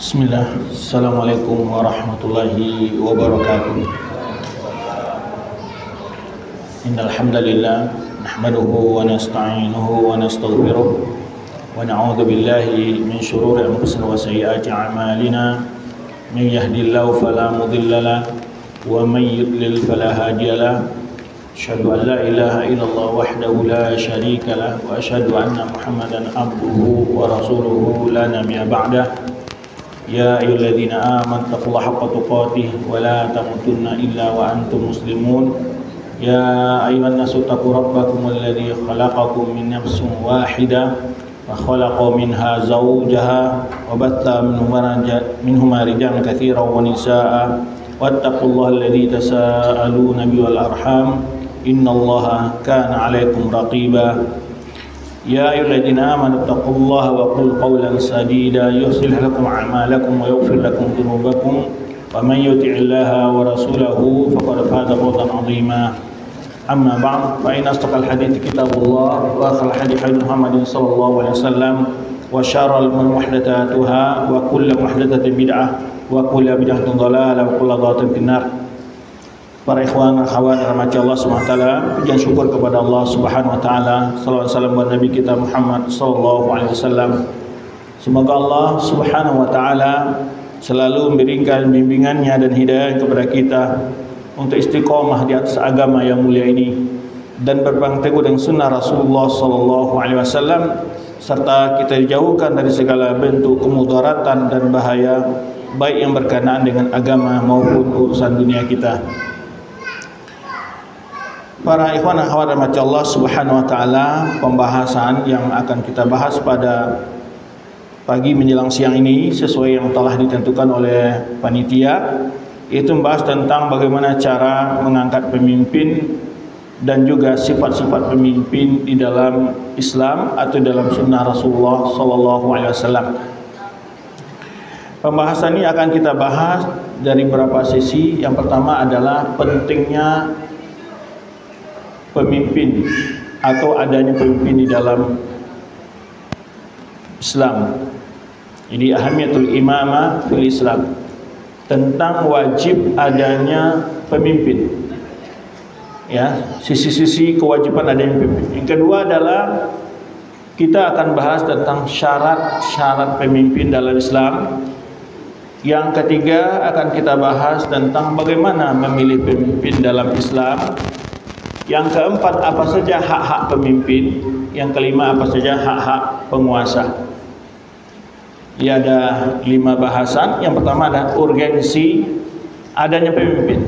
Bismillah. Assalamualaikum warahmatullahi wabarakatuh. Innal hamdalillah nahmaduhu wa nasta'inuhu wa nastaghfiruh wa na'udzu billahi min shururi anfusina wa sayyiati a'malina. Man yahdihillahu fala mudilla lahu wa man yudlil fala hadiya lahu. Asyhadu an la ilaha illallah wahdahu la syarika lahu wa asyhadu anna Muhammadan abduhu wa rasuluhu la nabiyya ba'dahu. Ya ayyuhalladzina amanu taqullaha haqqa tuqatih wa la tamutunna illa wa antum muslimun. Ya ayyuhan nasu taqu rabbakum alladzi khalaqakum min nafsin wahidah wa khalaqa minha zawjaha wa batha minhuma rijalan katsiran wa nisaa'a wattaqullaha alladzi tasaaluna bihi wal arham innallaha kana 'alaikum raqiba. Ya ayyuhalladzina amanu taqullaha wa qul qawlan sadida yuslih lakum a'malakum wa yaghfir lakum dhunubakum wa man yuti'illaha wa rasulahu faqad faza fawzan 'azima. Amma ba'd, fa inna asdaqal hadithi kitabullah wa khairal hadithi Muhammadin sallallahu alaihi wasallam wa syarrul umuri muhdatsatuha wa kullu muhdatsatin bid'ah wa kullu bid'atin dhalalah wa kullu dhalalatin finnar. Para ikhwan dan akhwat rahmati Allah Subhanahu wa taala, pujian syukur kepada Allah Subhanahu wa taala, salawat salam buat Nabi kita Muhammad sallallahu alaihi wasallam. Semoga Allah Subhanahu wa taala selalu memberikan bimbingannya dan hidayah kepada kita untuk istiqomah di atas agama yang mulia ini dan berpegang teguh dengan sunnah Rasulullah sallallahu alaihi wasallam, serta kita dijauhkan dari segala bentuk kemudaratan dan bahaya baik yang berkenaan dengan agama maupun urusan dunia kita. Para ikhwan dan akhwat rahmati Allah Subhanahu wa taala, pembahasan yang akan kita bahas pada pagi menjelang siang ini sesuai yang telah ditentukan oleh panitia, yaitu membahas tentang bagaimana cara mengangkat pemimpin dan juga sifat-sifat pemimpin di dalam Islam atau dalam sunnah Rasulullah sallallahu alaihi wasallam. Pembahasan ini akan kita bahas dari beberapa sisi. Yang pertama adalah pentingnya pemimpin atau adanya pemimpin di dalam Islam. Jadi ahamiyatul imamah fil Islam, tentang wajib adanya pemimpin. Ya, sisi-sisi kewajiban adanya pemimpin. Yang kedua adalah kita akan bahas tentang syarat-syarat pemimpin dalam Islam. Yang ketiga akan kita bahas tentang bagaimana memilih pemimpin dalam Islam. Yang keempat, apa saja hak-hak pemimpin. Yang kelima, apa saja hak-hak penguasa. Ya, ada 5 bahasan. Yang pertama adalah urgensi adanya pemimpin.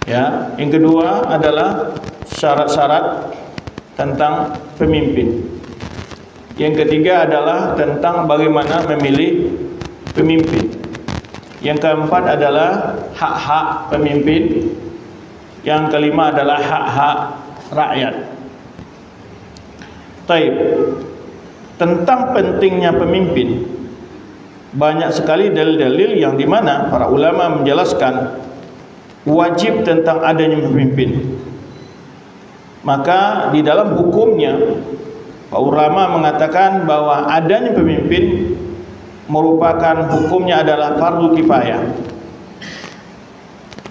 Ya, yang kedua adalah syarat-syarat tentang pemimpin. Yang ketiga adalah tentang bagaimana memilih pemimpin. Yang keempat adalah hak-hak pemimpin. Yang kelima adalah hak-hak rakyat. Taib. Tentang pentingnya pemimpin, banyak sekali dalil-dalil yang dimana para ulama menjelaskan wajib tentang adanya pemimpin. Maka di dalam hukumnya para ulama mengatakan bahwa adanya pemimpin merupakan hukumnya adalah fardu kifayah.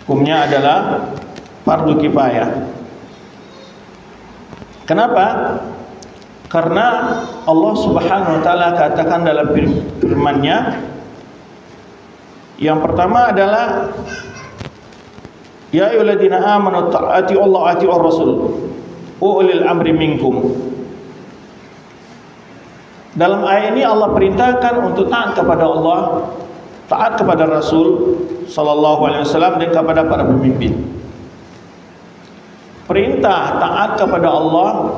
Hukumnya adalah fardu kifayah. Kenapa? Karena Allah Subhanahu wa taala katakan dalam firman-Nya, yang pertama adalah ya ayyuhalladzina amanu ta'ati'u Allah wa ati'ur rasul wa ulil amri minkum. Dalam ayat ini Allah perintahkan untuk taat kepada Allah, taat kepada Rasul sallallahu alaihi wasallam, dan kepada para pemimpin. Perintah taat kepada Allah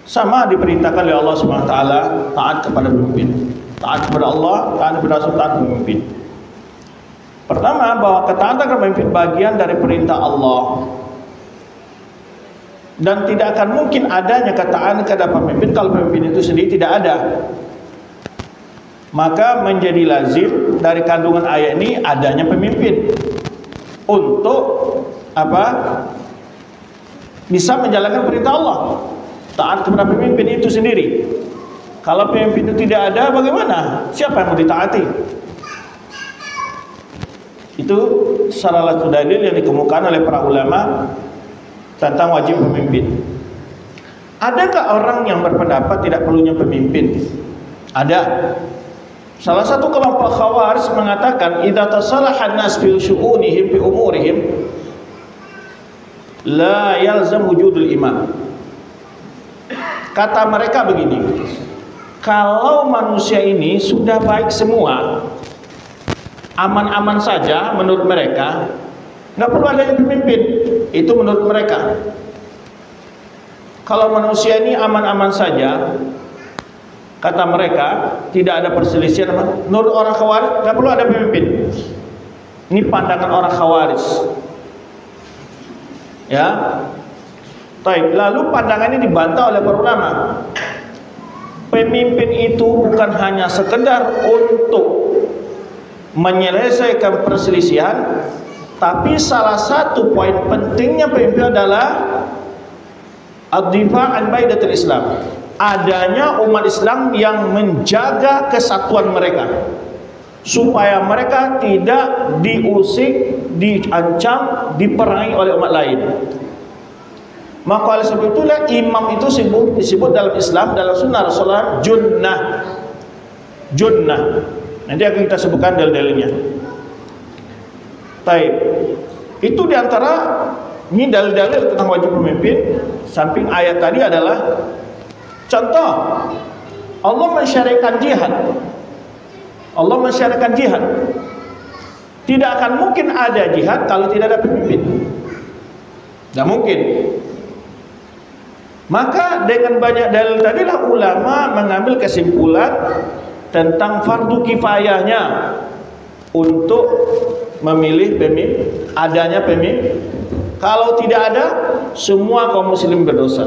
sama diperintahkan oleh Allah Subhanahu wa taala, taat kepada pemimpin. Taat kepada Allah, taat kepada Rasul, taat kepada pemimpin. Pertama, bahwa ketaatan kepada pemimpin bagian dari perintah Allah. Dan tidak akan mungkin adanya ketaatan kepada pemimpin kalau pemimpin itu sendiri tidak ada. Maka menjadi lazim dari kandungan ayat ini adanya pemimpin untuk apa? Bisa menjalankan perintah Allah. Taat kepada pemimpin itu sendiri. Kalau pemimpin itu tidak ada, bagaimana? Siapa yang mau ditaati? Itu salah satu dalil yang dikemukakan oleh para ulama tentang wajib pemimpin. Adakah orang yang berpendapat tidak perlunya pemimpin? Ada. Salah satu kelompok Khawarij mengatakan, idza tasalaha an-nas fi syu'unihim fi umurihim la yalzam wujudul imam. Kata mereka begini, kalau manusia ini sudah baik semua, aman-aman saja menurut mereka, nggak perlu adanya pemimpin. Itu menurut mereka. Kalau manusia ini aman-aman saja, kata mereka, tidak ada perselisihan. Menurut orang Khawarij nggak perlu ada pemimpin. Ini pandangan orang Khawarij. Ya. Baik, lalu pandangan ini dibantah oleh para ulama. Pemimpin itu bukan hanya sekedar untuk menyelesaikan perselisihan, tapi salah satu poin pentingnya pemimpin adalah ad-difa' an baidatul Islam. Adanya umat Islam yang menjaga kesatuan mereka, supaya mereka tidak diusik, diancam, diperangi oleh umat lain. Maka oleh sebab itulah imam itu disebut dalam Islam, dalam sunnah Rasulullah, junnah. Nanti akan kita sebutkan dalil-dalilnya. Baik. Itu diantara ini dalil-dalil tentang wajib pemimpin. Samping ayat tadi adalah contoh Allah mensyariatkan jihad. Allah mensyariatkan jihad. Tidak akan mungkin ada jihad kalau tidak ada pemimpin. Tidak mungkin. Maka dengan banyak dalil tadilah ulama mengambil kesimpulan tentang fardu kifayahnya untuk memilih pemimpin, adanya pemimpin. Kalau tidak ada, semua kaum muslim berdosa.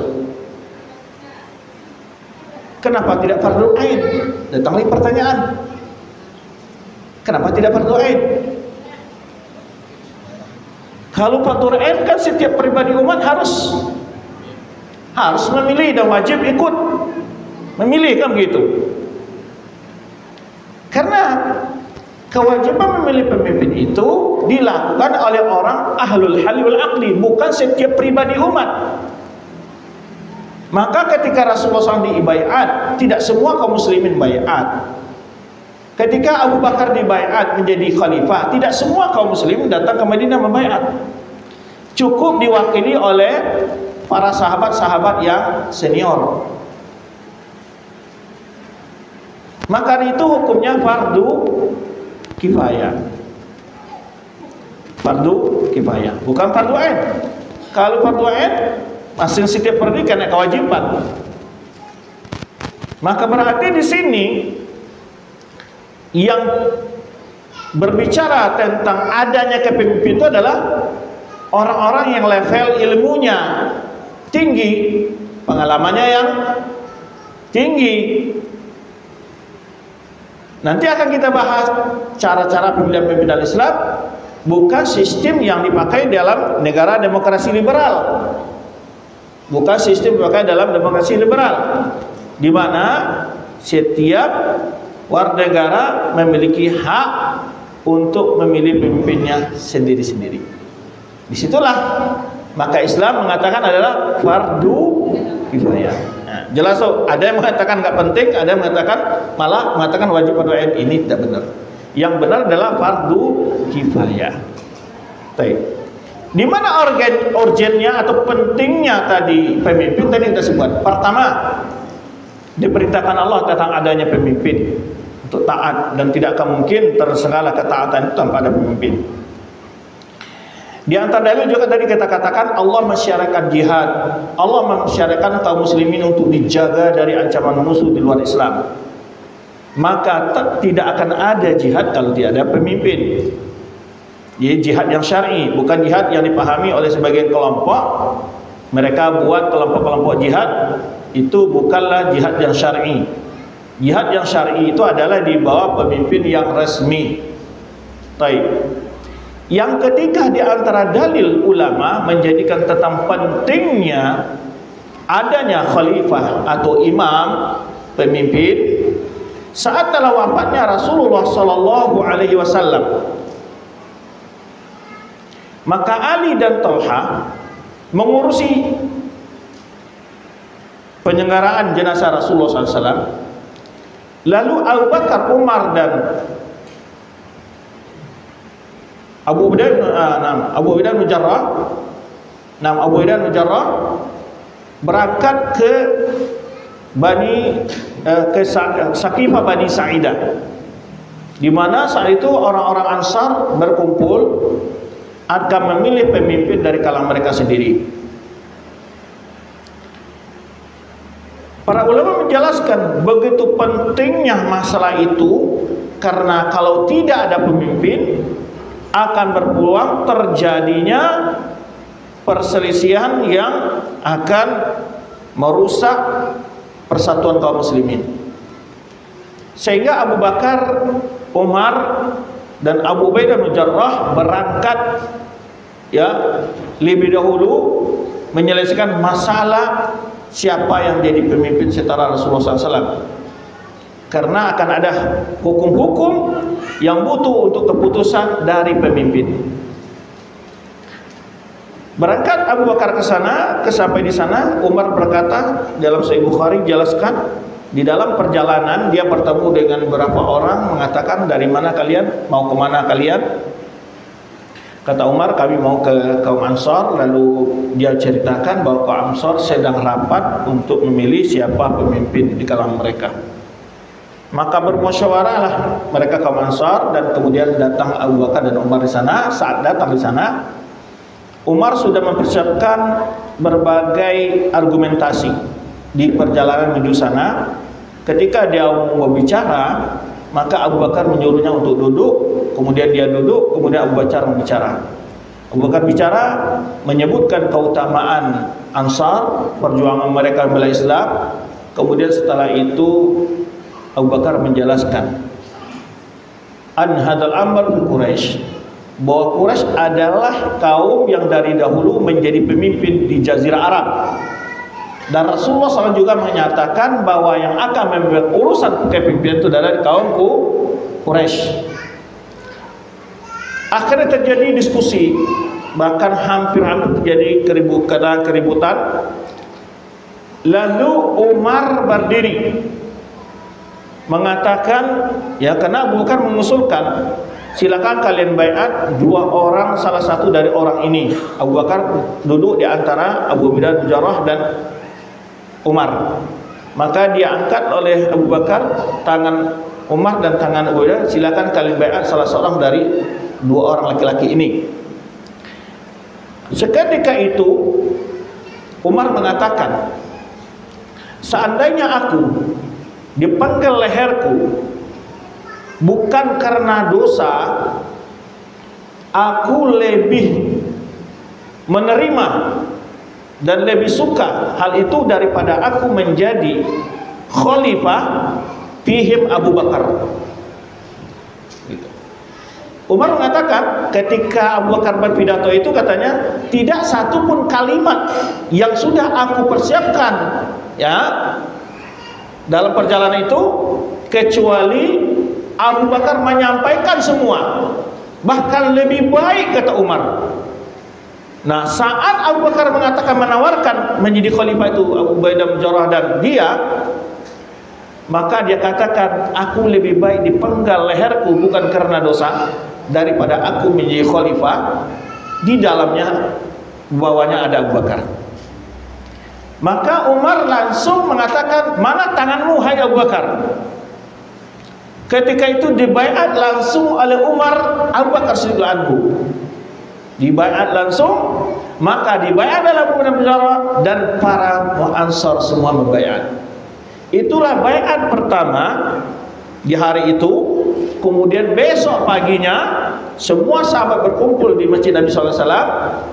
Kenapa tidak fardu ain? Datang lagi pertanyaan. Kenapa tidak fardu ain? Kalau fardu ain kan setiap pribadi umat harus memilih dan wajib ikut memilih, kan begitu. Karena kewajiban memilih pemimpin itu dilakukan oleh orang ahlul hal wal aqli, bukan setiap pribadi umat. Maka ketika Rasulullah SAW dibaiat, tidak semua kaum muslimin baiat. Ketika Abu Bakar dibaiat menjadi khalifah, tidak semua kaum muslimin datang ke Madinah membaiat. Cukup diwakili oleh para sahabat-sahabat yang senior. Maka itu hukumnya fardu kifayah. Fardu kifayah, bukan fardu ain. Kalau fardu ain, masing setiap perdi kena kewajiban. Maka berarti di sini yang berbicara tentang adanya kepemimpinan itu adalah orang-orang yang level ilmunya tinggi, pengalamannya yang tinggi. Nanti akan kita bahas cara-cara pemilihan pimpinan Islam, bukan sistem yang dipakai dalam negara demokrasi liberal. Bukan sistem dipakai dalam demokrasi liberal, di mana setiap warga negara memiliki hak untuk memilih pemimpinnya sendiri-sendiri. Disitulah maka Islam mengatakan adalah fardu kifayah. Nah, jelas so, ada yang mengatakan nggak penting, ada yang mengatakan malah mengatakan wajib fardu ain. Ini tidak benar. Yang benar adalah fardu kifayah. Baik. Di mana urgennya atau pentingnya tadi pemimpin tadi kita sebut. Pertama, diperintahkan Allah tentang adanya pemimpin untuk taat, dan tidak akan mungkin tersegala ketaatan itu tanpa ada pemimpin. Di antara dalil juga tadi kita katakan Allah mensyariatkan jihad. Allah mensyariatkan kaum muslimin untuk dijaga dari ancaman musuh di luar Islam. Maka tidak akan ada jihad kalau tidak ada pemimpin. Jadi jihad yang syar'i, bukan jihad yang dipahami oleh sebagian kelompok. Mereka buat kelompok-kelompok jihad, itu bukanlah jihad yang syar'i. Jihad yang syar'i itu adalah di bawah pemimpin yang resmi. Baik. Yang ketiga di antara dalil ulama menjadikan tentang pentingnya adanya khalifah atau imam pemimpin saat telah wafatnya Rasulullah sallallahu alaihi wasallam. Maka Ali dan Talha mengurusi penyelenggaraan jenazah Rasulullah SAW. Lalu Abu Bakar, Umar dan Abu Ubaidah bin Jarrah berangkat ke Saqifah Bani Sa'idah, di mana saat itu orang-orang Ansar berkumpul akan memilih pemimpin dari kalangan mereka sendiri. Para ulama menjelaskan begitu pentingnya masalah itu, karena kalau tidak ada pemimpin akan berpeluang terjadinya perselisihan yang akan merusak persatuan kaum muslimin. Sehingga Abu Bakar, Umar dan Abu Ubaidah bin Jarrah berangkat lebih dahulu menyelesaikan masalah siapa yang jadi pemimpin setelah Rasulullah SAW, karena akan ada hukum-hukum yang butuh untuk keputusan dari pemimpin. Berangkat Abu Bakar ke sana, sampai di sana Umar berkata dalam Sahih Bukhari, jelaskan di dalam perjalanan dia bertemu dengan beberapa orang, mengatakan, dari mana kalian, mau kemana kalian? Kata Umar, kami mau ke kaum Ansar. Lalu dia ceritakan bahwa kaum Ansar sedang rapat untuk memilih siapa pemimpin di kalangan mereka. Maka bermusyawarahlah mereka kaum Ansar, dan kemudian datang Abu Bakar dan Umar di sana. Saat datang di sana, Umar sudah mempersiapkan berbagai argumentasi di perjalanan menuju sana. Ketika dia mau berbicara, maka Abu Bakar menyuruhnya untuk duduk. Kemudian dia duduk, kemudian Abu Bakar berbicara. Abu Bakar bicara, menyebutkan keutamaan Ansar, perjuangan mereka membela Islam. Kemudian setelah itu Abu Bakar menjelaskan an hadal amr Quraisy, bahwa Quraisy adalah kaum yang dari dahulu menjadi pemimpin di Jazirah Arab. Dan Rasulullah SAW juga menyatakan bahwa yang akan memimpin urusan kepemimpinan itu adalah kaum Quraisy. Akhirnya terjadi diskusi, bahkan hampir terjadi keributan. Lalu Umar berdiri mengatakan, karena Abu Bakar mengusulkan, silakan kalian baiat dua orang, salah satu dari orang ini. Abu Bakar duduk di antara Abu Ubaidah bin Jarrah dan Umar. Maka diangkat oleh Abu Bakar tangan Umar dan tangan Abu Ubaidah, silakan kalian baiat salah seorang dari dua orang laki-laki ini. Seketika itu Umar mengatakan, seandainya aku dipenggal leherku bukan karena dosa, aku lebih menerima dan lebih suka hal itu daripada aku menjadi khalifah fihim Abu Bakar. Umar mengatakan ketika Abu Bakar berpidato itu, katanya, tidak satu pun kalimat yang sudah aku persiapkan dalam perjalanan itu kecuali Abu Bakar menyampaikan semua, bahkan lebih baik, kata Umar. Nah, saat Abu Bakar mengatakan menawarkan menjadi khalifah itu Abu Ubaidah bin Jarrah dan dia, maka dia katakan, aku lebih baik dipenggal leherku bukan karena dosa daripada aku menjadi khalifah, di dalamnya bawahnya ada Abu Bakar. Maka Umar langsung mengatakan, mana tanganmu hai Abu Bakar? Ketika itu dibaiat langsung oleh Umar, Abu Bakar radhiyallahu anhu dibaiat langsung. Maka dibaiat oleh Abu Ubaidah bin Jarrah dan para Ansar semua membaiat. Itulah baiat pertama di hari itu. Kemudian besok paginya semua sahabat berkumpul di masjid Nabi SAW.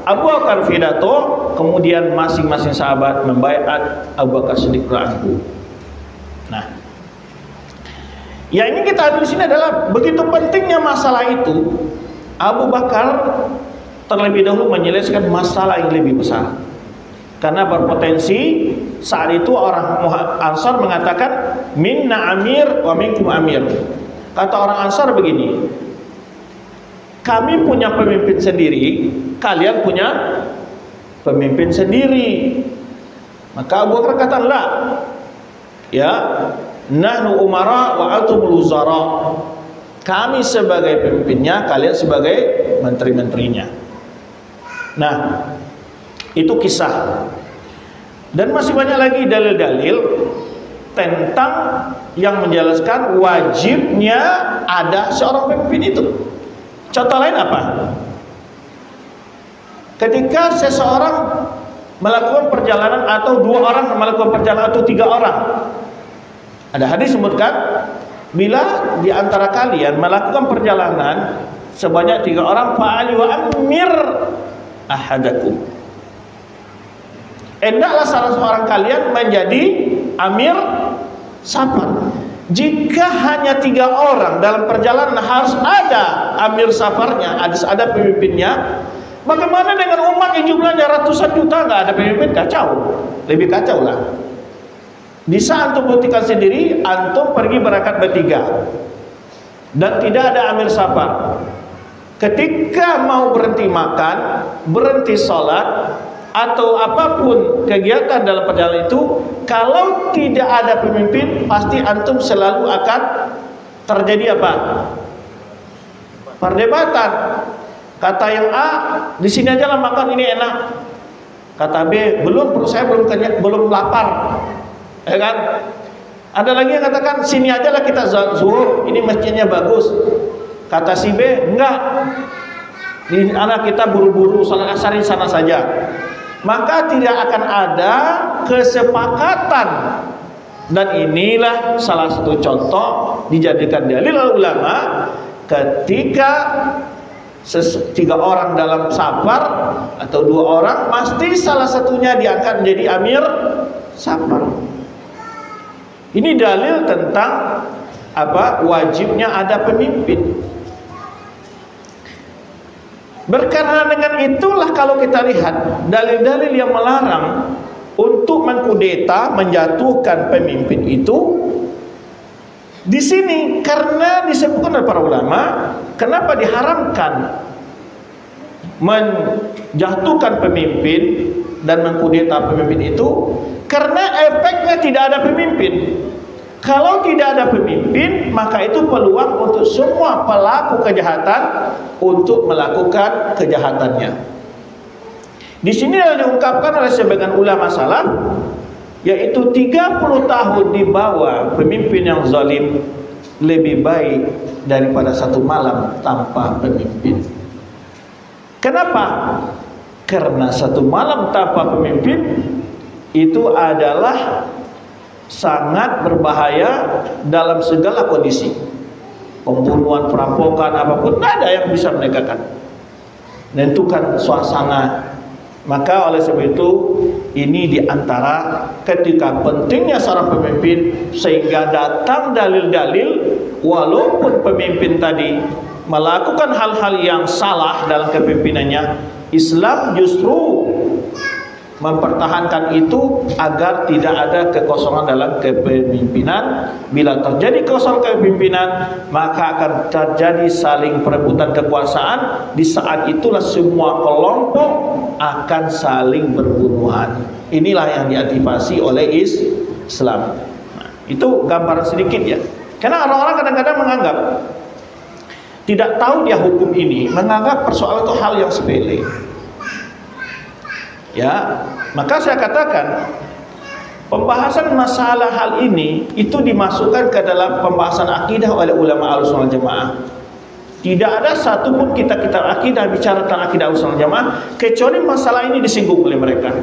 Abu Bakar pidato, kemudian masing-masing sahabat membaiat Abu Bakar Siddiq radhiyallahu anhu. Nah, yang ingin kita ambil di sini adalah begitu pentingnya masalah itu. Abu Bakar terlebih dahulu menyelesaikan masalah yang lebih besar, karena berpotensi saat itu orang Ansar mengatakan minna amir wa minkum amir. Kata orang Ansar begini, kami punya pemimpin sendiri, kalian punya pemimpin sendiri. Maka Abu Bakar kata, la, ya, nahnu umara wa antumul wuzara. Kami sebagai pemimpinnya, kalian sebagai menteri-menterinya. Nah, itu kisah. Dan masih banyak lagi dalil-dalil tentang yang menjelaskan wajibnya ada seorang pemimpin itu. Contoh lain apa? Ketika seseorang melakukan perjalanan, atau 2 orang melakukan perjalanan, atau 3 orang, ada hadis sebutkan, bila di antara kalian melakukan perjalanan sebanyak 3 orang, fa'ali wa amir ahadakum. Hendaklah salah seorang kalian menjadi amir safar. Jika hanya 3 orang dalam perjalanan harus ada amir safarnya, ada pemimpinnya, bagaimana dengan umat yang jumlahnya ratusan juta nggak ada pemimpin? Kacau, lebih kacau lah. Bisa antum buktikan sendiri, antum pergi berangkat bertiga dan tidak ada amir safar. Ketika mau berhenti makan, berhenti sholat, atau apapun kegiatan dalam perjalanan itu, kalau tidak ada pemimpin, pasti antum selalu akan terjadi apa? Perdebatan. Kata yang A, di sini aja lah makan, ini enak. Kata B, belum, saya belum lapar. Ya kan? Ada lagi yang katakan, sini aja lah kita zuhur, ini masjidnya bagus. Kata si B, enggak, di anak kita buru-buru salat asar di sana saja. Maka tidak akan ada kesepakatan. Dan inilah salah satu contoh dijadikan dalil oleh ulama ketika 3 orang dalam safar atau 2 orang, pasti salah satunya diangkat menjadi amir safar. Ini dalil tentang apa? Wajibnya ada pemimpin. Berkarena dengan itulah kalau kita lihat dalil-dalil yang melarang untuk mengkudeta, menjatuhkan pemimpin itu di sini, karena disebutkan oleh para ulama, kenapa diharamkan menjatuhkan pemimpin dan mengkudeta pemimpin itu? Karena efeknya tidak ada pemimpin. Kalau tidak ada pemimpin, maka itu peluang untuk semua pelaku kejahatan untuk melakukan kejahatannya. Di sini yang diungkapkan oleh sebagian ulama salaf, yaitu 30 tahun di bawah pemimpin yang zalim lebih baik daripada 1 malam tanpa pemimpin. Kenapa? Karena 1 malam tanpa pemimpin itu adalah sangat berbahaya dalam segala kondisi. Pembunuhan, perampokan, apapun, tidak ada yang bisa menegakkan, menentukan suasana. Maka oleh sebab itu, ini diantara ketika pentingnya seorang pemimpin, sehingga datang dalil-dalil walaupun pemimpin tadi melakukan hal-hal yang salah dalam kepemimpinannya, Islam justru mempertahankan itu agar tidak ada kekosongan dalam kepemimpinan. Bila terjadi kekosongan kepemimpinan, maka akan terjadi saling perebutan kekuasaan. Di saat itulah semua kelompok akan saling berbunuhan. Inilah yang diantisipasi oleh Islam. Nah, itu gambaran sedikit ya. Karena orang-orang kadang-kadang menganggap, tidak tahu dia hukum ini, menganggap persoalan itu hal yang sepele. Ya, maka saya katakan pembahasan masalah hal ini itu dimasukkan ke dalam pembahasan akidah oleh ulama Ahlussunnah Jamaah. Tidak ada satupun kitab-kitab akidah bicara tentang akidah Ahlussunnah Jamaah kecuali masalah ini disinggung oleh mereka.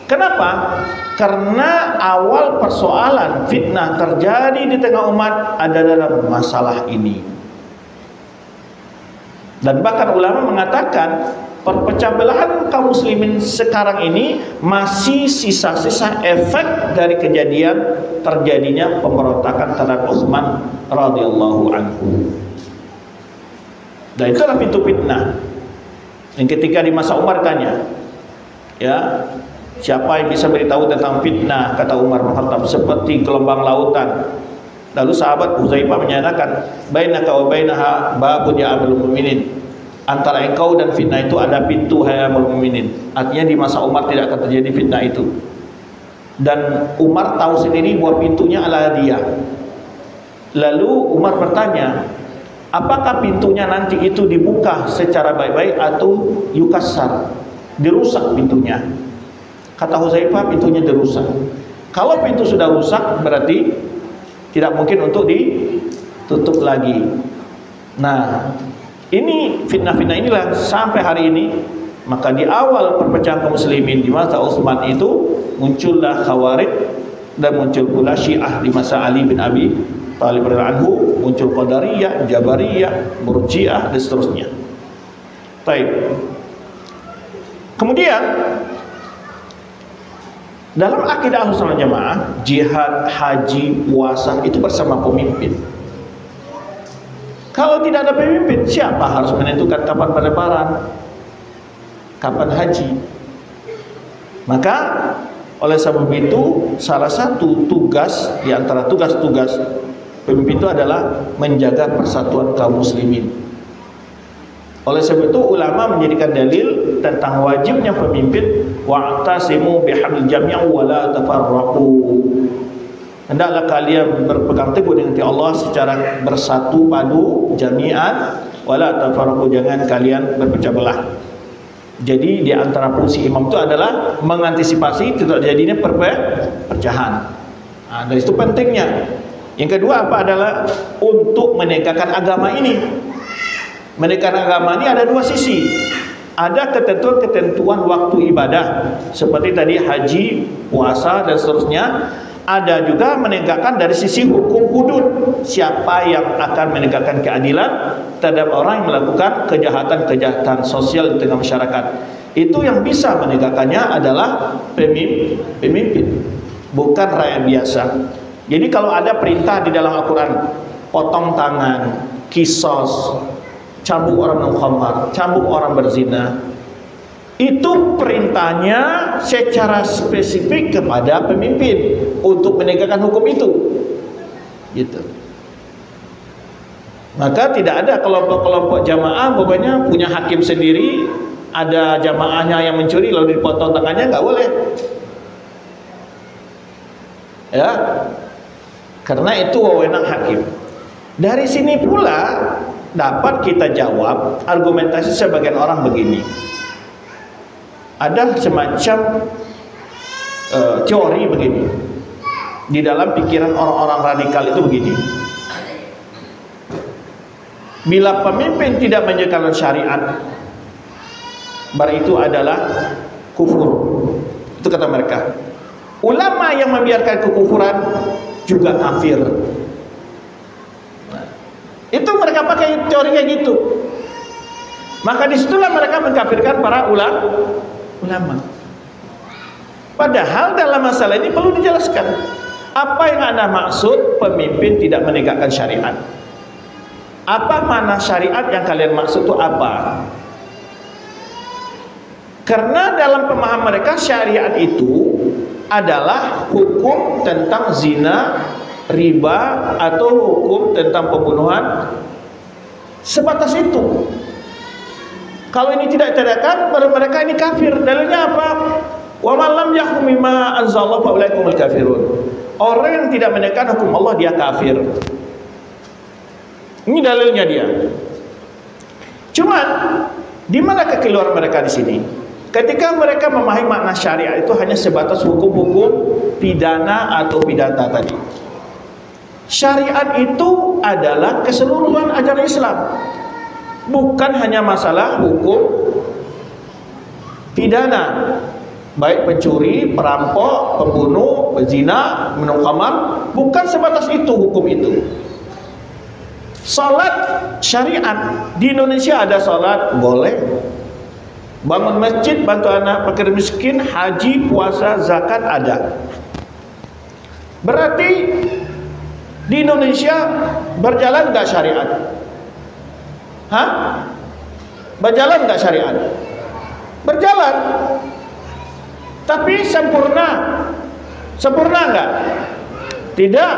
Kenapa? Karena awal persoalan fitnah terjadi di tengah umat ada dalam masalah ini. Dan bahkan ulama mengatakan perpecah belahan kaum muslimin sekarang ini masih sisa-sisa efek dari kejadian terjadinya pemberontakan terhadap Utsman radhiyallahu anhu. Dan itulah pintu fitnah. Dan ketika di masa Umar tanya, ya, Siapa yang bisa beritahu tentang fitnah, kata Umar bin Khattab, seperti gelombang lautan. Lalu sahabat Huzaifah menyatakan, bainaka wa bainaha babun ya amirul mukminin. Antara engkau dan fitnah itu ada pintu, hai amirul mukminin. Artinya di masa Umar tidak akan terjadi fitnah itu. Dan Umar tahu sendiri bahwa pintunya adalah dia. Lalu Umar bertanya, apakah pintunya nanti itu dibuka secara baik-baik atau yukassar, dirusak pintunya? Kata Huzaifah, pintunya dirusak. Kalau pintu sudah rusak berarti tidak mungkin untuk ditutup lagi. Nah, ini fitnah-fitnah inilah sampai hari ini. Maka di awal perpecahan kaum muslimin di masa Utsman itu muncullah Khawarij dan muncul pula Syiah di masa Ali bin Abi Thalib radhiyallahu anhu, muncul Qadariyah, Jabariyah, Murji'ah dan seterusnya. Baik. Kemudian dalam akidah Ahlussunnah wal Jamaah, jihad, haji, puasa itu bersama pemimpin. Kalau tidak ada pemimpin, siapa harus menentukan kapan lebaran, kapan haji? Maka oleh sebab itu, salah satu tugas di antara tugas-tugas pemimpin itu adalah menjaga persatuan kaum muslimin. Oleh sebab itu ulama menjadikan dalil tentang wajibnya pemimpin, wa'tasimu bihablil jami' wa la tafarraqu. Hendaklah kalian berpegang teguh dengan Allah secara bersatu padu, jami'an, wa la tafarraqu, jangan kalian berpecah belah. Jadi di antara fungsi imam itu adalah mengantisipasi tidak terjadinya perpecahan. Nah, dari itu pentingnya. Yang kedua apa adalah untuk menegakkan agama ini. Menegakkan agama ini ada dua sisi. Ada ketentuan-ketentuan waktu ibadah seperti tadi haji, puasa dan seterusnya. Ada juga menegakkan dari sisi hukum hudud. Siapa yang akan menegakkan keadilan terhadap orang yang melakukan kejahatan-kejahatan sosial di tengah masyarakat. Itu yang bisa menegakkannya adalah pemimpin, bukan rakyat biasa. Jadi kalau ada perintah di dalam Al-Quran, potong tangan, kisos, cambuk orang minum khamar, cambuk orang berzina, itu perintahnya secara spesifik kepada pemimpin untuk menegakkan hukum itu, gitu. Maka tidak ada kelompok-kelompok jamaah pokoknya punya hakim sendiri, ada jamaahnya yang mencuri lalu dipotong tangannya, nggak boleh. Ya, karena itu wewenang hakim. Dari sini pula dapat kita jawab argumentasi sebagian orang begini. Ada semacam teori begini. Di dalam pikiran orang-orang radikal itu begini. Bila pemimpin tidak menjalankan syariat, itu adalah kufur. Itu kata mereka. Ulama yang membiarkan kekufuran juga kafir. Nah, itu mereka pakai teori kayak gitu. Maka disitulah mereka mengkafirkan para ulama. Padahal dalam masalah ini perlu dijelaskan. Apa yang Anda maksud pemimpin tidak menegakkan syariat? Apa makna syariat yang kalian maksud itu apa? Karena dalam pemahaman mereka syariat itu adalah hukum tentang zina, riba, atau hukum tentang pembunuhan. Sebatas itu. Kalau ini tidak ditegakkan, baru mereka ini kafir. Dalilnya apa? Wa man lam yahkum bima anzalallahu fa ulaika humul kafirun. Orang yang tidak menegakkan hukum Allah dia kafir. Ini dalilnya dia. Cuman di mana kekeliruan mereka di sini? Ketika mereka memahami makna syariat itu hanya sebatas hukum-hukum pidana atau pidata tadi. Syariat itu adalah keseluruhan ajaran Islam. Bukan hanya masalah hukum pidana, baik pencuri, perampok, pembunuh, pezina, minum khamar, bukan sebatas itu hukum itu. Salat syariat di Indonesia ada salat boleh, bangun masjid, bantu anak fakir miskin, haji, puasa, zakat ada. Berarti di Indonesia berjalan nggak syariat? Hah? Berjalan nggak syariat? Berjalan. Tapi sempurna. Sempurna enggak? Tidak.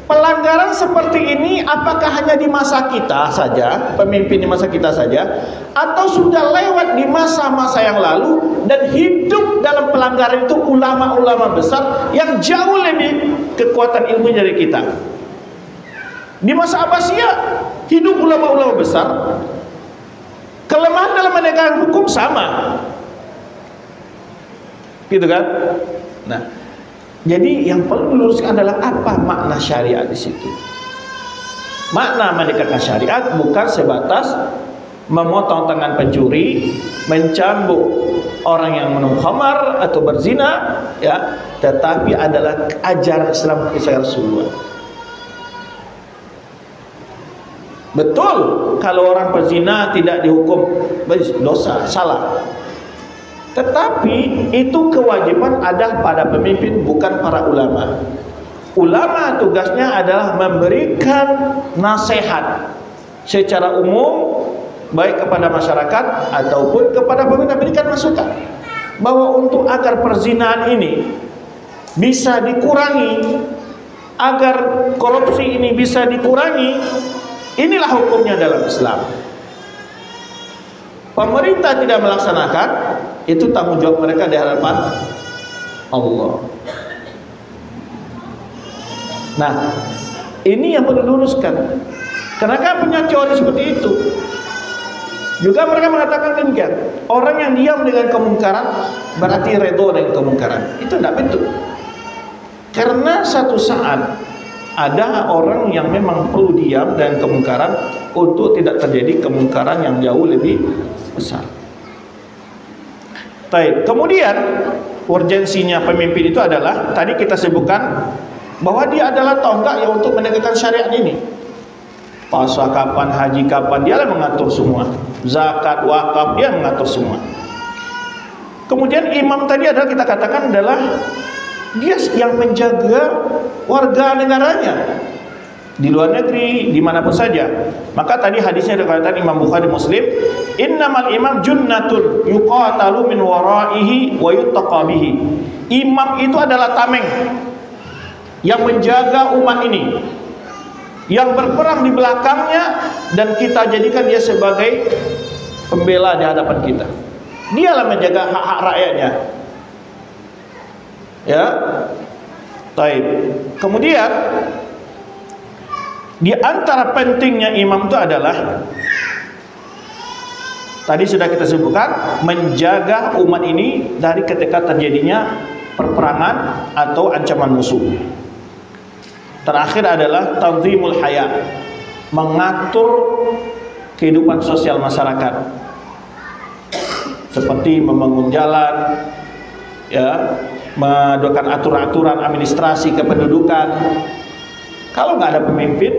Pelanggaran seperti ini apakah hanya di masa kita saja, pemimpin di masa kita saja, atau sudah lewat di masa-masa yang lalu dan hidup dalam pelanggaran itu ulama-ulama besar yang jauh lebih kekuatan ilmu dari kita. Di masa Abbasiyah hidup ulama-ulama besar, kelemahan dalam menegakkan hukum sama, gitu kan? Nah, jadi yang perlu diluruskan adalah apa makna syariat di situ. Makna menegakkan syariat bukan sebatas memotong tangan pencuri, mencambuk orang yang minum khamar atau berzina, ya, tetapi adalah ajaran Islam kisah Rasulullah. Betul, kalau orang berzina tidak dihukum dosa, salah. Tetapi itu kewajiban ada pada pemimpin, bukan para ulama. Ulama tugasnya adalah memberikan nasihat secara umum, baik kepada masyarakat ataupun kepada pemerintah, berikan masukan bahwa untuk agar perzinahan ini bisa dikurangi, agar korupsi ini bisa dikurangi, inilah hukumnya dalam Islam. Pemerintah tidak melaksanakan, itu tanggung jawab mereka di hadapan Allah. Nah, ini yang perlu diluruskan. Kenapa punya teori seperti itu? Juga mereka mengatakan demikian. Orang yang diam dengan kemungkaran berarti redha dengan kemungkaran. Itu tidak betul. Karena satu saat ada orang yang memang perlu diam dengan kemungkaran untuk tidak terjadi kemungkaran yang jauh lebih besar. Baik, kemudian urgensinya pemimpin itu adalah tadi kita sebutkan bahwa dia adalah tonggak yang untuk menegakkan syariat ini. Puasa kapan, haji kapan, dia yang mengatur semua. Zakat, wakaf, dia mengatur semua. Kemudian imam tadi adalah kita katakan adalah dia yang menjaga warga negaranya di luar negeri, dimanapun saja. Maka tadi hadisnya dikatakan Imam Bukhari Muslim, innamal imam junnatun yuqatalu min waraihi wa yuttaqa bihi. Imam itu adalah tameng yang menjaga umat ini, yang berperang di belakangnya, dan kita jadikan dia sebagai pembela di hadapan kita. Dialah menjaga hak-hak rakyatnya. Ya, baik. Kemudian di antara pentingnya imam itu adalah tadi sudah kita sebutkan, menjaga umat ini dari ketika terjadinya perperangan atau ancaman musuh. Terakhir adalah tanzimul haya, mengatur kehidupan sosial masyarakat, seperti membangun jalan, ya, mengadukan aturan-aturan administrasi kependudukan. Kalau nggak ada pemimpin,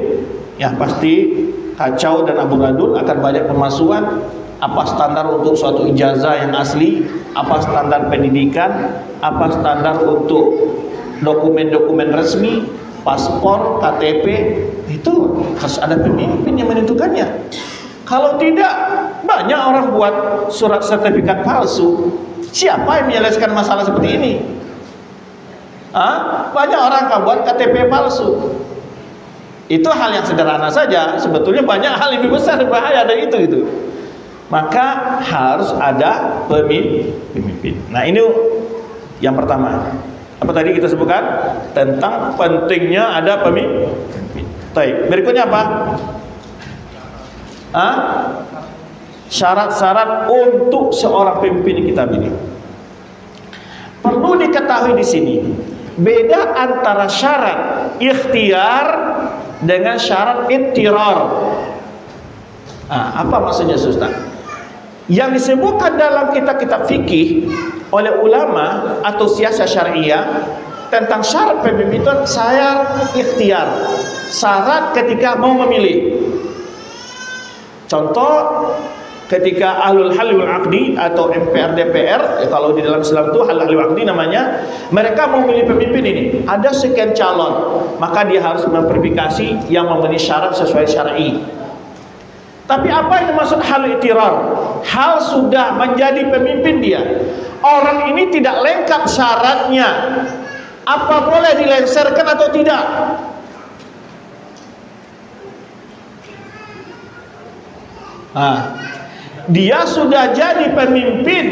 ya pasti kacau dan amburadul, akan banyak pemalsuan. Apa standar untuk suatu ijazah yang asli, apa standar pendidikan, apa standar untuk dokumen-dokumen resmi, paspor, KTP, itu harus ada pemimpin yang menentukannya. Kalau tidak, banyak orang buat surat sertifikat palsu. Siapa yang menyelesaikan masalah seperti ini? Banyak orang kan buat KTP palsu. Itu hal yang sederhana saja. Sebetulnya banyak hal lebih besar bahaya dari itu. Maka harus ada pemimpin. Nah, ini yang pertama. Apa tadi kita sebutkan? Tentang pentingnya ada pemimpin. Baik, berikutnya apa? Syarat-syarat untuk seorang pemimpin kita ini. Perlu diketahui di sini, beda antara syarat ikhtiar dengan syarat ittirar. Apa maksudnya, Ustaz? Yang disebutkan dalam kitab-kitab fikih oleh ulama atau siasat syariah tentang syarat pemimpin itu syarat ikhtiar, syarat ketika mau memilih. Contoh, ketika ahlul hal wal aqdi atau MPR DPR, kalau di dalam Islam itu hal wal aqdi namanya, mereka mau memilih pemimpin ini, ada sekian calon, maka dia harus memverifikasi yang memenuhi syarat sesuai syar'i. Tapi apa yang dimaksud hal ittirar? Hal sudah menjadi pemimpin dia, orang ini tidak lengkap syaratnya, apa boleh dilengsarkan atau tidak? Dia sudah jadi pemimpin,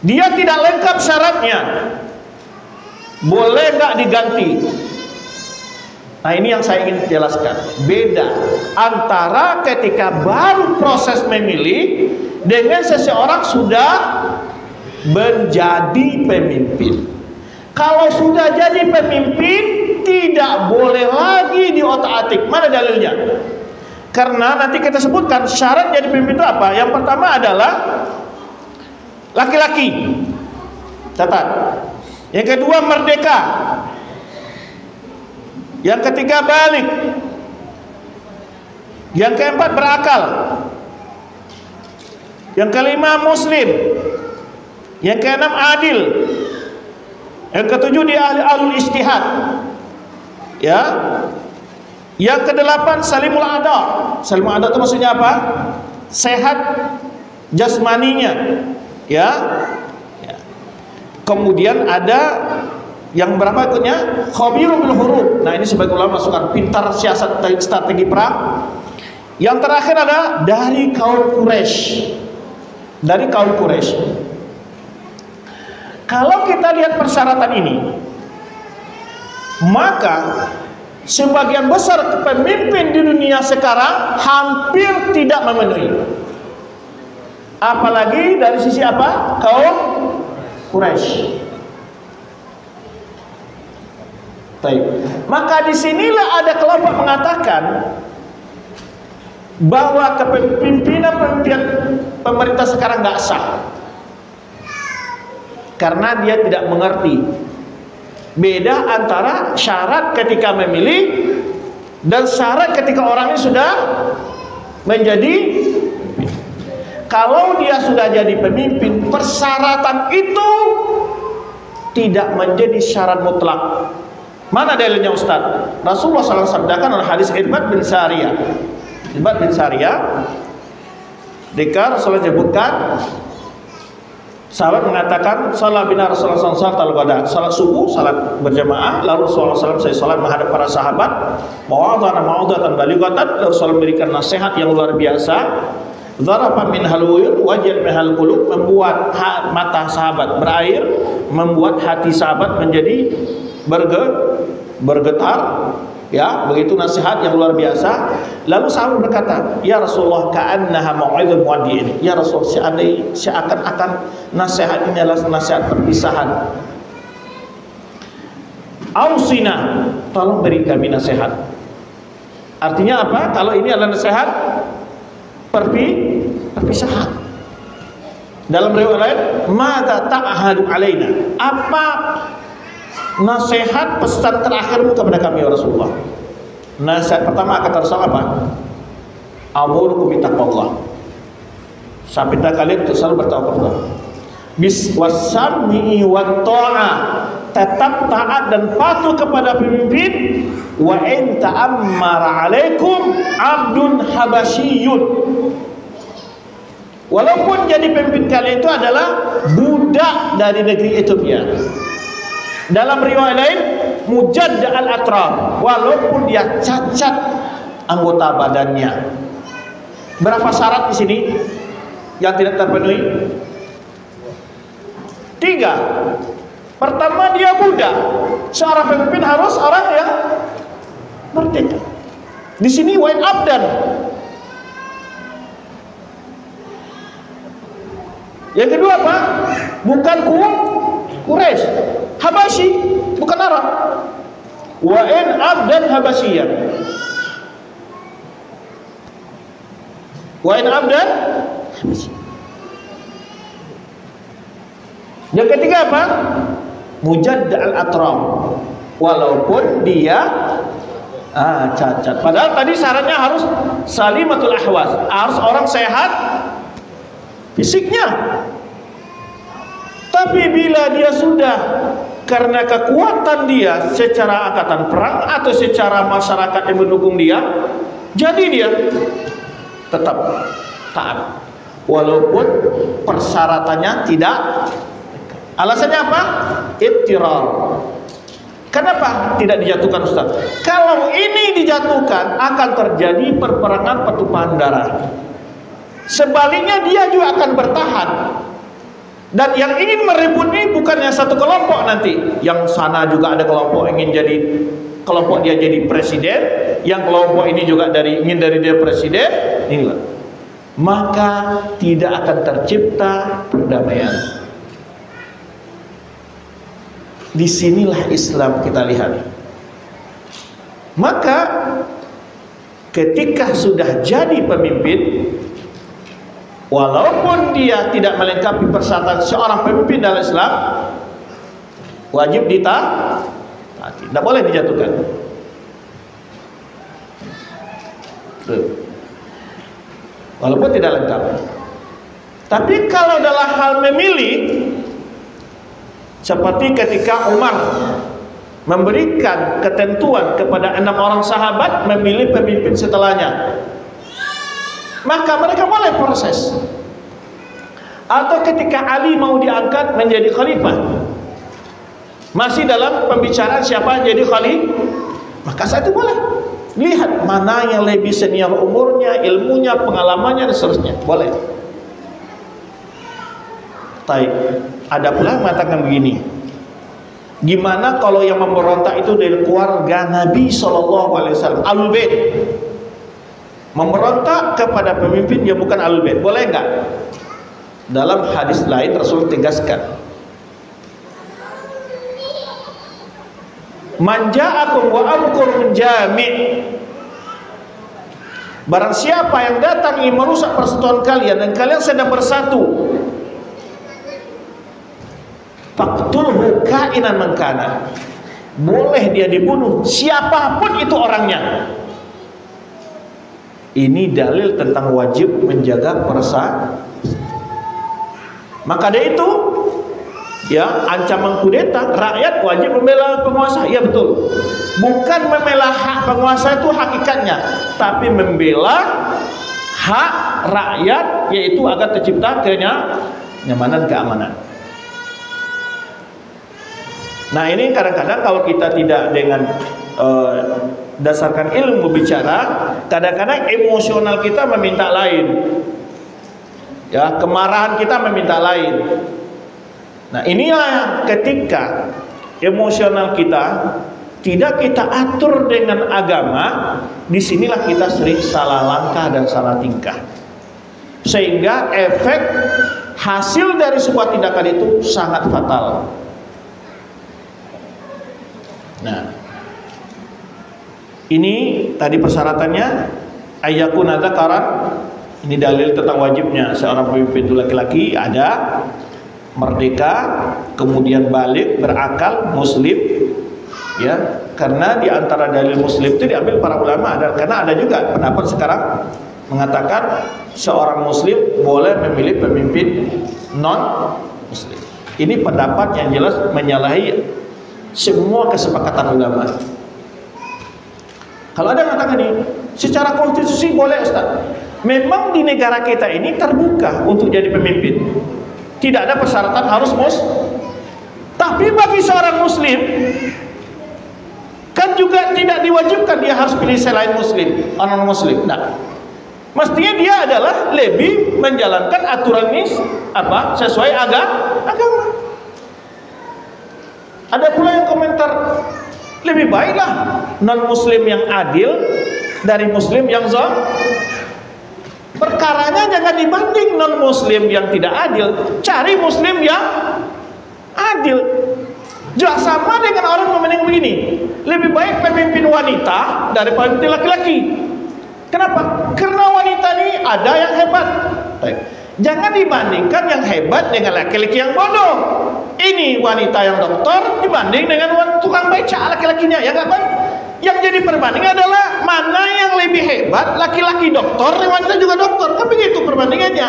dia tidak lengkap syaratnya, boleh nggak diganti? Nah, ini yang saya ingin jelaskan. Beda antara ketika baru proses memilih dengan seseorang sudah menjadi pemimpin. Kalau sudah jadi pemimpin, tidak boleh lagi diotak-atik. Mana dalilnya? Karena nanti kita sebutkan syarat jadi pemimpin itu apa. Yang pertama adalah laki-laki. Catat. Yang kedua merdeka. Yang ketiga balik. Yang keempat berakal. Yang kelima muslim. Yang keenam adil. Yang ketujuh dia ahli ijtihad. Ya. Yang kedelapan salimul ada. Salimul ada itu maksudnya apa? Sehat jasmaninya. Ya. Kemudian ada yang berapa ikutnya? Khabirul bil huruf. Nah, ini sebagai ulama masukkan pintar siasat strategi perang. Yang terakhir adalah dari kaum Quraisy. Dari kaum Quraisy. Kalau kita lihat persyaratan ini, maka sebagian besar pemimpin di dunia sekarang hampir tidak memenuhi. Apalagi dari sisi apa? Kaum Quraisy. Baik. Maka disinilah ada kelompok mengatakan bahwa kepemimpinan pemerintah sekarang nggak sah karena dia tidak mengerti beda antara syarat ketika memilih dan syarat ketika orangnya sudah menjadi. Kalau dia sudah jadi pemimpin, persyaratan itu tidak menjadi syarat mutlak. Mana dalilnya Ustaz? Rasulullah SAW sabdakan dalam hadis Irbad bin Sariyah. Irbad bin Sariyah, ketika Rasulullah sebutkan, sahabat mengatakan, salat bina Rasulullah SAW salat subuh, salat berjamaah. Lalu Rasulullah SAW saya salat menghadap para sahabat, mau'adatan balighatan. Rasulullah memberikan nasihat yang luar biasa. Dzarafa min haluyun wajal mihal qulub, membuat mata sahabat berair, membuat hati sahabat menjadi bergetar, ya, begitu nasihat yang luar biasa. Lalu sahabat berkata, ya Rasulullah, ka'annaha mau'izul muwaddi'in. Ya Rasul, seakan-akan nasihat ini adalah nasihat perpisahan. Ausina, tolong beri kami nasihat. Artinya apa? Kalau ini adalah nasihat perpisahan. Dalam riwayat lain, mata ta'ahadu alaina, apa nasihat pesan terakhirmu kepada kami ya Rasulullah? Nasihat pertama kata Rasul apa? Amurukum bittaqwallah. Sampai kalian selalu bertakwa. Biswasami wa ta'ah, tetap taat dan patuh kepada pemimpin. Wa in ta'ammara alaikum abdun habasyiyun, walaupun jadi pemimpin kalian itu adalah budak dari negeri Ethiopia. Dalam riwayat lain, mujadda al-atrab, walaupun dia cacat anggota badannya. Berapa syarat di sini yang tidak terpenuhi? 3. Pertama, dia budak. Seorang pemimpin harus orang yang merdeka. Di sini wain abdan. Yang kedua apa? Bukan Quraisy, Habasyi, bukan Arab. Wain abdan habasyiyan. Wain abdan habasyi. Yang ketiga apa? Mujadda al-atram, walaupun dia cacat. Padahal tadi syaratnya harus salimatul ahwas, harus orang sehat fisiknya. Tapi bila dia sudah karena kekuatan dia secara angkatan perang atau secara masyarakat yang mendukung dia, jadi dia tetap taat. walaupun persyaratannya tidak. Alasannya apa? Ittirar. Kenapa tidak dijatuhkan, Ustaz? Kalau ini dijatuhkan akan terjadi perperangan pertumpahan darah. Sebaliknya dia juga akan bertahan. Dan yang ingin merebut ini bukannya satu kelompok nanti. Yang sana juga ada kelompok ingin jadi, kelompok dia jadi presiden, yang kelompok ini juga ingin dari dia presiden. Inilah. Maka tidak akan tercipta perdamaian. Disinilah Islam kita lihat. Maka ketika sudah jadi pemimpin, walaupun dia tidak melengkapi persyaratan seorang pemimpin dalam Islam, wajib ditaati, tidak boleh dijatuhkan. Walaupun tidak lengkap. Tapi kalau dalam hal memilih, seperti ketika Umar memberikan ketentuan kepada 6 orang sahabat memilih pemimpin setelahnya, maka mereka boleh proses. Atau ketika Ali mau diangkat menjadi khalifah, masih dalam pembicaraan siapa yang jadi khalifah, maka saat itu boleh lihat mana yang lebih senior umurnya, ilmunya, pengalamannya dan seterusnya, boleh. Baik. Ada pula yang mengatakan begini, gimana kalau yang memberontak itu dari keluarga Nabi SAW, Ahlul Bait, memberontak kepada pemimpin yang bukan Ahlul Bait, boleh enggak? Dalam hadis lain Rasul tegaskan, man ja'akum wa amkurun jami', barang siapa yang datang ingin merusak persatuan kalian dan kalian sedang bersatu, faqtulhu kainan man kana, boleh dia dibunuh siapapun itu orangnya. Ini dalil tentang wajib menjaga persatuan. Maka dari itu, ya, ancaman kudeta, rakyat wajib membela penguasa. Ya betul. Bukan membela hak penguasa itu hakikatnya, tapi membela hak rakyat, yaitu agar tercipta kenyamanan, keamanan. Nah, ini kadang-kadang kalau kita tidak dengan dasarkan ilmu bicara, kadang-kadang emosional kita meminta lain, ya, kemarahan kita meminta lain. Nah, inilah ketika emosional kita tidak kita atur dengan agama, disinilah kita sering salah langkah dan salah tingkah, sehingga efek hasil dari sebuah tindakan itu sangat fatal. Nah, ini tadi persyaratannya ayyakuna dzakaran. Ini dalil tentang wajibnya seorang pemimpin itu laki-laki, ada merdeka, kemudian balik, berakal, muslim, ya. Karena di antara dalil muslim itu diambil para ulama, karena ada juga pendapat sekarang mengatakan seorang muslim boleh memilih pemimpin non muslim. Ini pendapat yang jelas menyalahi semua kesepakatan ulama. Kalau ada yang mengatakan ini secara konstitusi boleh, Ustaz. Memang di negara kita ini terbuka untuk jadi pemimpin, tidak ada persyaratan harus tapi bagi seorang muslim kan juga tidak diwajibkan dia harus pilih selain muslim, non muslim. Nah, mestinya dia adalah lebih menjalankan aturan ini sesuai agama. Ada pula yang komentar, lebih baiklah non muslim yang adil dari muslim yang zalim. Perkaranya jangan dibanding non muslim yang tidak adil, cari muslim yang adil. Jangan sama dengan orang memandang begini, lebih baik pemimpin wanita daripada pemimpin laki-laki. Kenapa? Karena wanita ini ada yang hebat. Jangan dibandingkan yang hebat dengan laki-laki yang bodoh. Ini wanita yang dokter dibanding dengan tukang beca laki-lakinya, ya enggak baik. Yang jadi perbanding adalah mana yang lebih hebat, laki-laki dokter, wanita juga dokter. Kan begitu perbandingannya.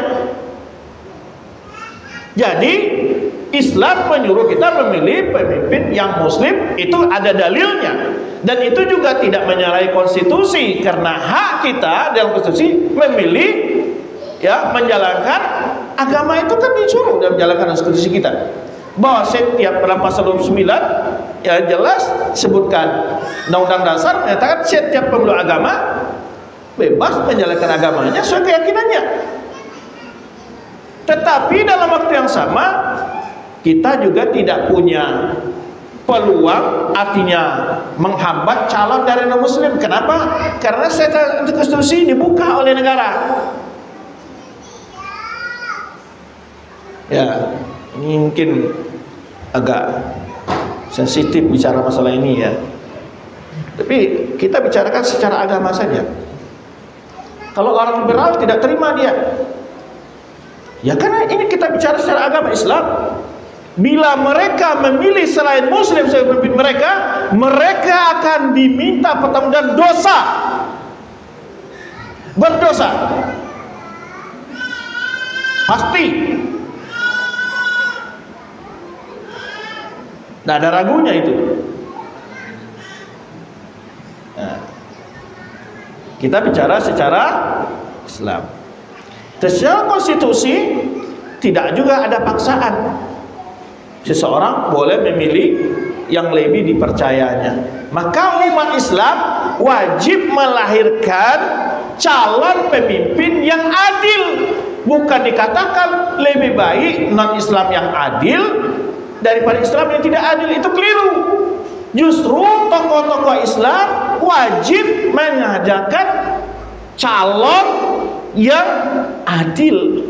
Jadi Islam menyuruh kita memilih pemimpin yang muslim, itu ada dalilnya. Dan itu juga tidak menyalahi konstitusi, karena hak kita dalam konstitusi memilih ya menjalankan agama itu kan disuruh dalam menjalankan konstitusi kita. Bahwa setiap dalam pasal 29 ya jelas sebutkan Undang-Undang Dasar menyatakan setiap pemeluk agama bebas menjalankan agamanya sesuai keyakinannya. Tetapi dalam waktu yang sama kita juga tidak punya peluang, artinya menghambat calon dari non muslim. Kenapa? Karena konstitusi dibuka oleh negara. Ya, ini mungkin agak sensitif bicara masalah ini ya. Tapi kita bicarakan secara agama saja. Kalau orang liberal tidak terima dia. Ya karena ini kita bicara secara agama Islam. Bila mereka memilih selain muslim sebagai pemimpin mereka, mereka akan diminta pertanggungjawaban dosa. Berdosa. Pasti. Nah, ada ragunya itu. Nah, kita bicara secara Islam. Secara konstitusi tidak juga ada paksaan. Seseorang boleh memilih yang lebih dipercayanya. Maka umat Islam wajib melahirkan calon pemimpin yang adil. Bukan dikatakan lebih baik non-Islam yang adil daripada Islam yang tidak adil, itu keliru. Justru tokoh-tokoh Islam wajib mengajarkan calon yang adil.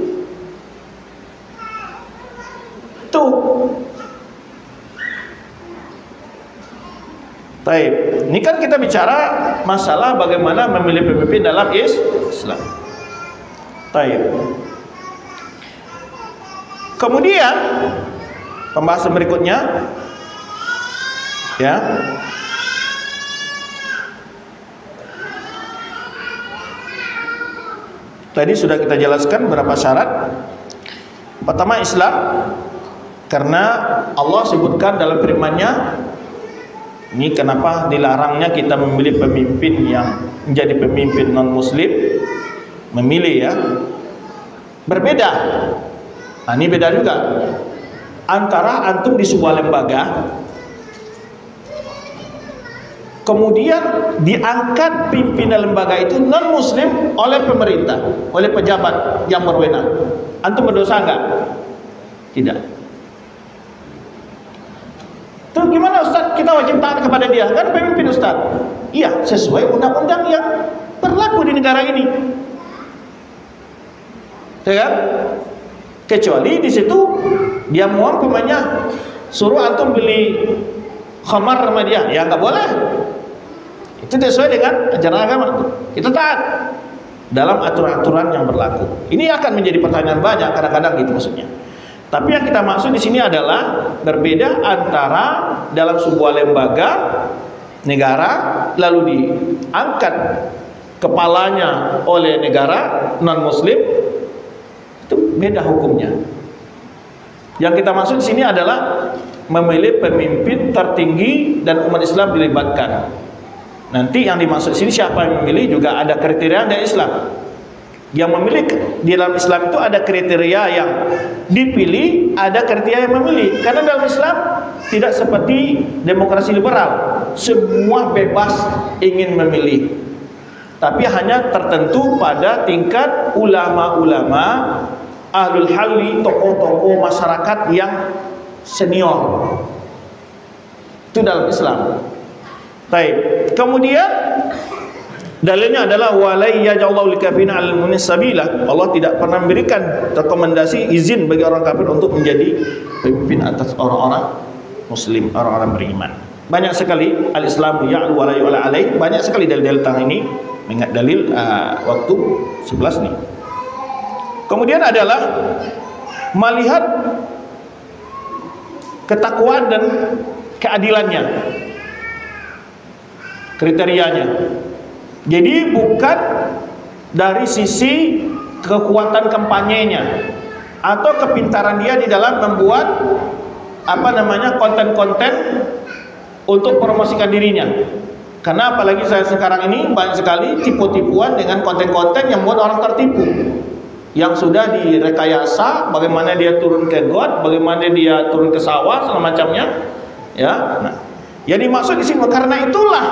Tuh. Baik, ini kan kita bicara masalah bagaimana memilih pemimpin dalam Islam. Baik. Kemudian pembahasan berikutnya ya. Tadi sudah kita jelaskan beberapa syarat. Pertama Islam, karena Allah sebutkan dalam firman-Nya, ini kenapa dilarangnya kita memilih pemimpin yang menjadi pemimpin non muslim, memilih ya. Berbeda. Nah, ini beda juga. Antara antum di sebuah lembaga, kemudian diangkat pimpinan lembaga itu non muslim oleh pemerintah, oleh pejabat yang berwenang. Antum berdosa enggak? Tidak. Tuh gimana Ustaz? Kita wajib taat kepada dia, kan pemimpin Ustaz. Iya, sesuai undang-undang yang berlaku di negara ini. Ya kan? Kecuali di situ dia mau umpamanya suruh antum beli khamar sama dia, ya nggak boleh. Itu sesuai dengan ajaran agama. Kita taat dalam aturan-aturan yang berlaku. Ini akan menjadi pertanyaan banyak kadang-kadang gitu maksudnya. Tapi yang kita maksud di sini adalah berbeda antara dalam sebuah lembaga negara lalu diangkat kepalanya oleh negara non muslim, itu beda hukumnya. Yang kita maksud di sini adalah memilih pemimpin tertinggi dan umat Islam dilibatkan. Nanti yang dimaksud sini siapa yang memilih juga ada kriteria dari Islam. Yang memilih di dalam Islam itu ada kriteria yang dipilih, ada kriteria yang memilih. Karena dalam Islam tidak seperti demokrasi liberal, semua bebas ingin memilih. Tapi hanya tertentu pada tingkat ulama-ulama, ahlul halli, tokoh-tokoh masyarakat yang senior. Itu dalam Islam. Baik. Kemudian dalilnya adalah walai yajallahu likafina al-mu'minin sabila. Allah tidak pernah memberikan rekomendasi izin bagi orang kafir untuk menjadi pemimpin atas orang-orang muslim, orang-orang beriman. Banyak sekali al-Islamu ya'lu wa la yu'la alaih. Banyak sekali dalil-dalil tentang ini. Ingat dalil waktu 11 nih. Kemudian adalah melihat ketakwaan dan keadilannya, kriterianya. Jadi bukan dari sisi kekuatan kampanyenya atau kepintaran dia di dalam membuat konten-konten untuk promosikan dirinya. Karena apalagi saya sekarang ini banyak sekali tipu-tipuan dengan konten-konten yang membuat orang tertipu. yang sudah direkayasa, bagaimana dia turun ke got, bagaimana dia turun ke sawah, segala macamnya. Ya, nah, yang dimaksud di sini karena itulah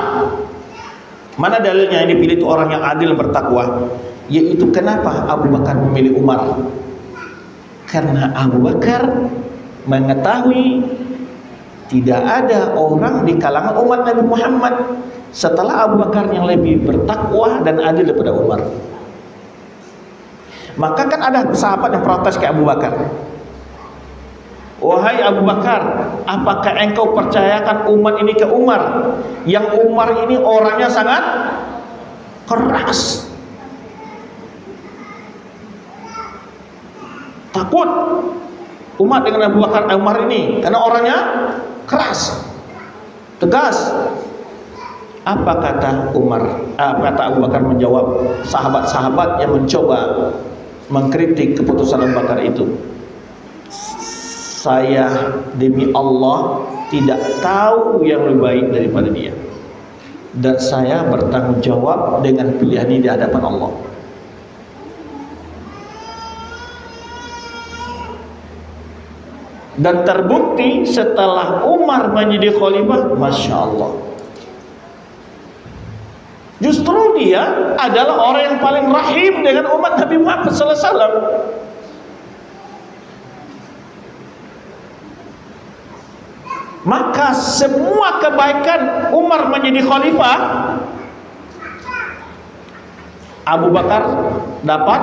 mana dalilnya yang dipilih itu orang yang adil bertakwa, yaitu kenapa Abu Bakar memilih Umar? Karena Abu Bakar mengetahui tidak ada orang di kalangan umat Nabi Muhammad setelah Abu Bakar yang lebih bertakwa dan adil daripada Umar. Maka kan ada sahabat yang protes ke Abu Bakar. Wahai Abu Bakar, apakah engkau percayakan umat ini ke Umar? Yang Umar ini orangnya sangat keras, takut umat dengan Abu Bakar Umar ini karena orangnya keras, tegas. Apa kata Umar? Kata Abu Bakar menjawab sahabat-sahabat yang mencoba mengkritik keputusan Abu Bakar itu. Saya demi Allah tidak tahu yang lebih baik daripada dia, dan saya bertanggung jawab dengan pilihan ini di hadapan Allah. Dan terbukti setelah Umar menjadi khalifah, Masya Allah, justru dia adalah orang yang paling rahim dengan umat Nabi Muhammad SAW. Maka semua kebaikan Umar menjadi khalifah, Abu Bakar dapat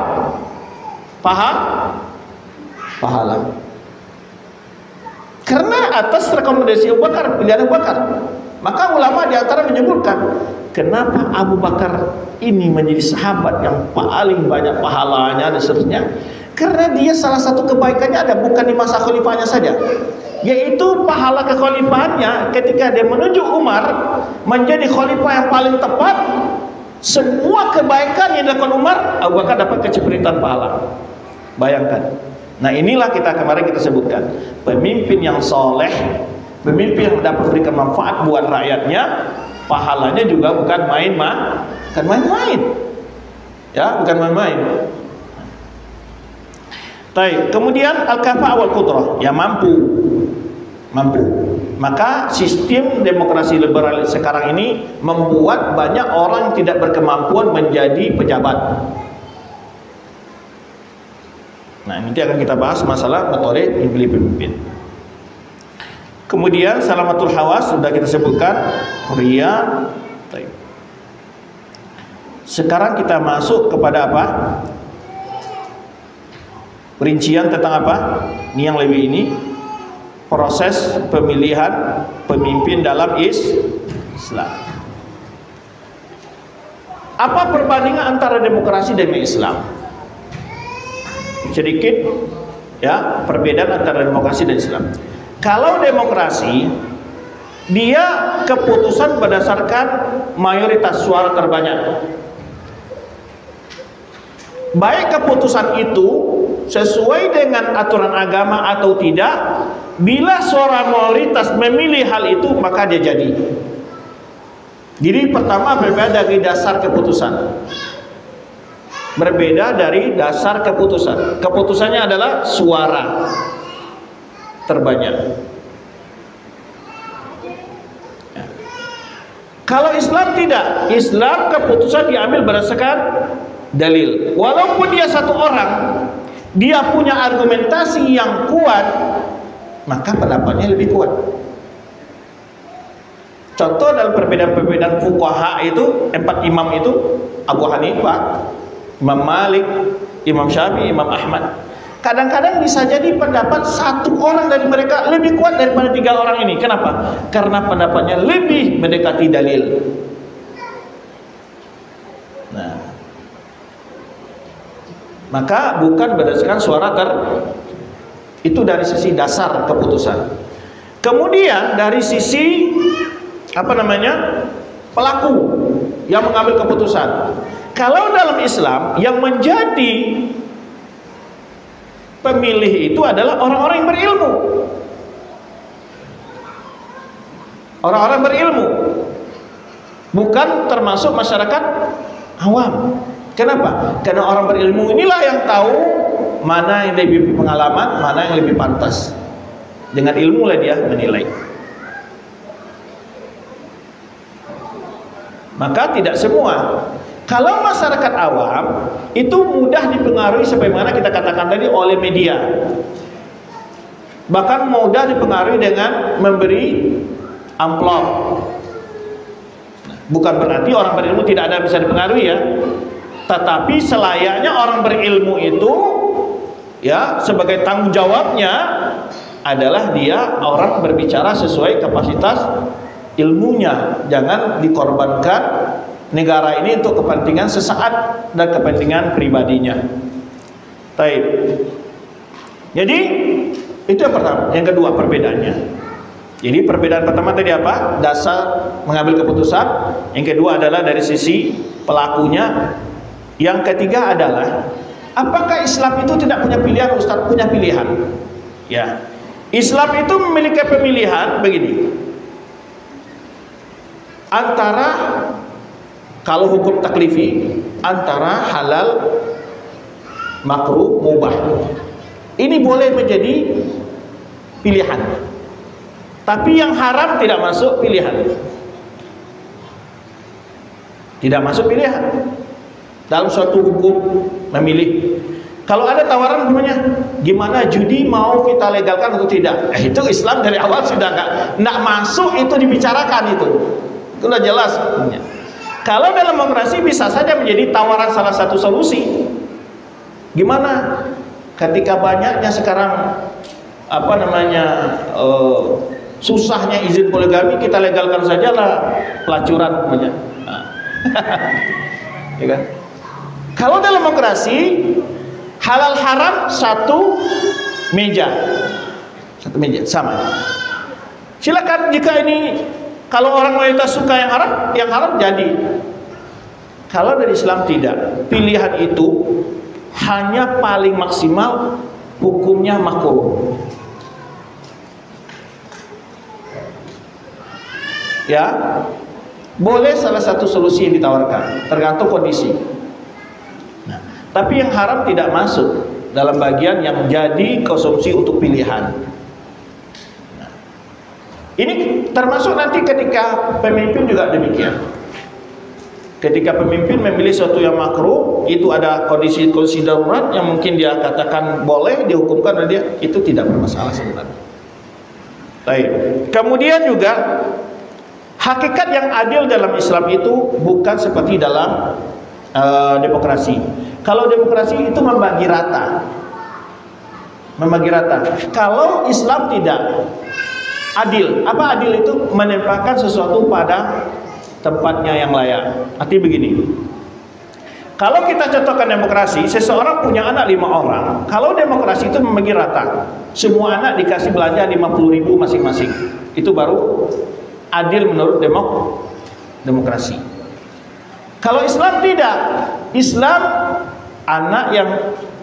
pahala. Karena atas rekomendasi Abu Bakar, pilihan Abu Bakar. Maka ulama diantara menyebutkan, kenapa Abu Bakar ini menjadi sahabat yang paling banyak pahalanya dan seterusnya? Karena dia salah satu kebaikannya ada bukan di masa khalifahnya saja, yaitu pahala kekhalifahannya ketika dia menunjuk Umar menjadi khalifah yang paling tepat. Semua kebaikan yang dilakukan Umar, Abu Bakar dapat kecipritan pahala. Bayangkan. Nah, inilah kemarin kita sebutkan, pemimpin yang soleh, pemimpin yang dapat memberikan manfaat buat rakyatnya, pahalanya juga bukan main-main. Ya, bukan main-main. Baik, kemudian al-kafa' wal qudrah, ya mampu. Maka sistem demokrasi liberal sekarang ini membuat banyak orang yang tidak berkemampuan menjadi pejabat. Nah, nanti akan kita bahas masalah metode memilih pemimpin. Kemudian salamatul hawas sudah kita sebutkan, ria. Sekarang kita masuk kepada apa? Perincian tentang apa? Ini yang lebih ini, proses pemilihan pemimpin dalam Islam. Apa perbandingan antara demokrasi dan Islam? Sedikit ya, perbedaan antara demokrasi dan Islam. Kalau demokrasi, dia keputusan berdasarkan mayoritas suara terbanyak. Baik keputusan itu sesuai dengan aturan agama atau tidak, bila suara mayoritas memilih hal itu, maka dia jadi. Jadi pertama berbeda dari dasar keputusan. Berbeda dari dasar keputusan. Keputusannya adalah suara terbanyak. Ya. Kalau Islam tidak, Islam keputusan diambil berdasarkan dalil. Walaupun dia satu orang, dia punya argumentasi yang kuat, maka pendapatnya lebih kuat. Contoh dalam perbedaan-perbedaan fuqaha itu, 4 imam itu, Abu Hanifah, Imam Malik, Imam Syafi'i, Imam Ahmad. Kadang-kadang bisa jadi pendapat satu orang dari mereka lebih kuat daripada 3 orang ini. Kenapa? Karena pendapatnya lebih mendekati dalil. Nah, maka bukan berdasarkan suara itu dari sisi dasar keputusan. Kemudian dari sisi pelaku yang mengambil keputusan. Kalau dalam Islam yang menjadi pemilih itu adalah orang-orang yang berilmu. Orang-orang berilmu, bukan termasuk masyarakat awam. Kenapa? Karena orang berilmu inilah yang tahu mana yang lebih pengalaman, mana yang lebih pantas. Dengan ilmu lah dia menilai. Maka tidak semua. Kalau masyarakat awam itu mudah dipengaruhi sebagaimana kita katakan tadi oleh media. Bahkan mudah dipengaruhi dengan memberi amplop. Bukan berarti orang berilmu tidak ada bisa dipengaruhi ya. Tetapi selayaknya orang berilmu itu ya sebagai tanggung jawabnya adalah dia orang berbicara sesuai kapasitas ilmunya. Jangan dikorbankan negara ini untuk kepentingan sesaat dan kepentingan pribadinya. Baik. Jadi itu yang pertama. Yang kedua perbedaannya. Jadi perbedaan pertama tadi apa? Dasar mengambil keputusan. Yang kedua adalah dari sisi pelakunya. Yang ketiga adalah apakah Islam itu tidak punya pilihan? Ustaz, punya pilihan. Ya. Islam itu memiliki pemilihan begini. Antara kalau hukum taklifi antara halal, makruh, mubah. Ini boleh menjadi pilihan. Tapi yang haram tidak masuk pilihan. Tidak masuk pilihan. Dalam suatu hukum memilih. Kalau ada tawaran namanya gimana judi mau kita legalkan atau tidak? Itu Islam dari awal sudah enggak masuk itu dibicarakan itu. Itu sudah jelas. Kalau dalam demokrasi bisa saja menjadi tawaran salah satu solusi. Gimana ketika banyaknya sekarang susahnya izin poligami, kita legalkan sajalah pelacuran namanya. Ya kan? Kalau dalam demokrasi halal haram satu meja sama. Silakan jika ini kalau orang mayoritas suka yang haram jadi. Kalau dari Islam tidak. Pilihan itu hanya paling maksimal hukumnya makruh. Ya, boleh salah satu solusi yang ditawarkan, tergantung kondisi. Nah, tapi yang haram tidak masuk dalam bagian yang jadi konsumsi untuk pilihan. Nah, ini termasuk nanti ketika pemimpin juga demikian. Ketika pemimpin memilih sesuatu yang makruh, itu ada kondisi darurat yang mungkin dia katakan boleh dihukumkan oleh dia, itu tidak bermasalah sebenarnya. Baik. Kemudian juga hakikat yang adil dalam Islam itu bukan seperti dalam demokrasi. Kalau demokrasi itu membagi rata. Kalau Islam tidak adil. Apa adil itu? Menempatkan sesuatu pada tempatnya yang layak. Arti begini. Kalau kita contohkan demokrasi, seseorang punya anak 5 orang. Kalau demokrasi itu membagi rata. Semua anak dikasih belanja 50.000 masing-masing. Itu baru adil menurut demokrasi. Kalau Islam tidak. Islam anak yang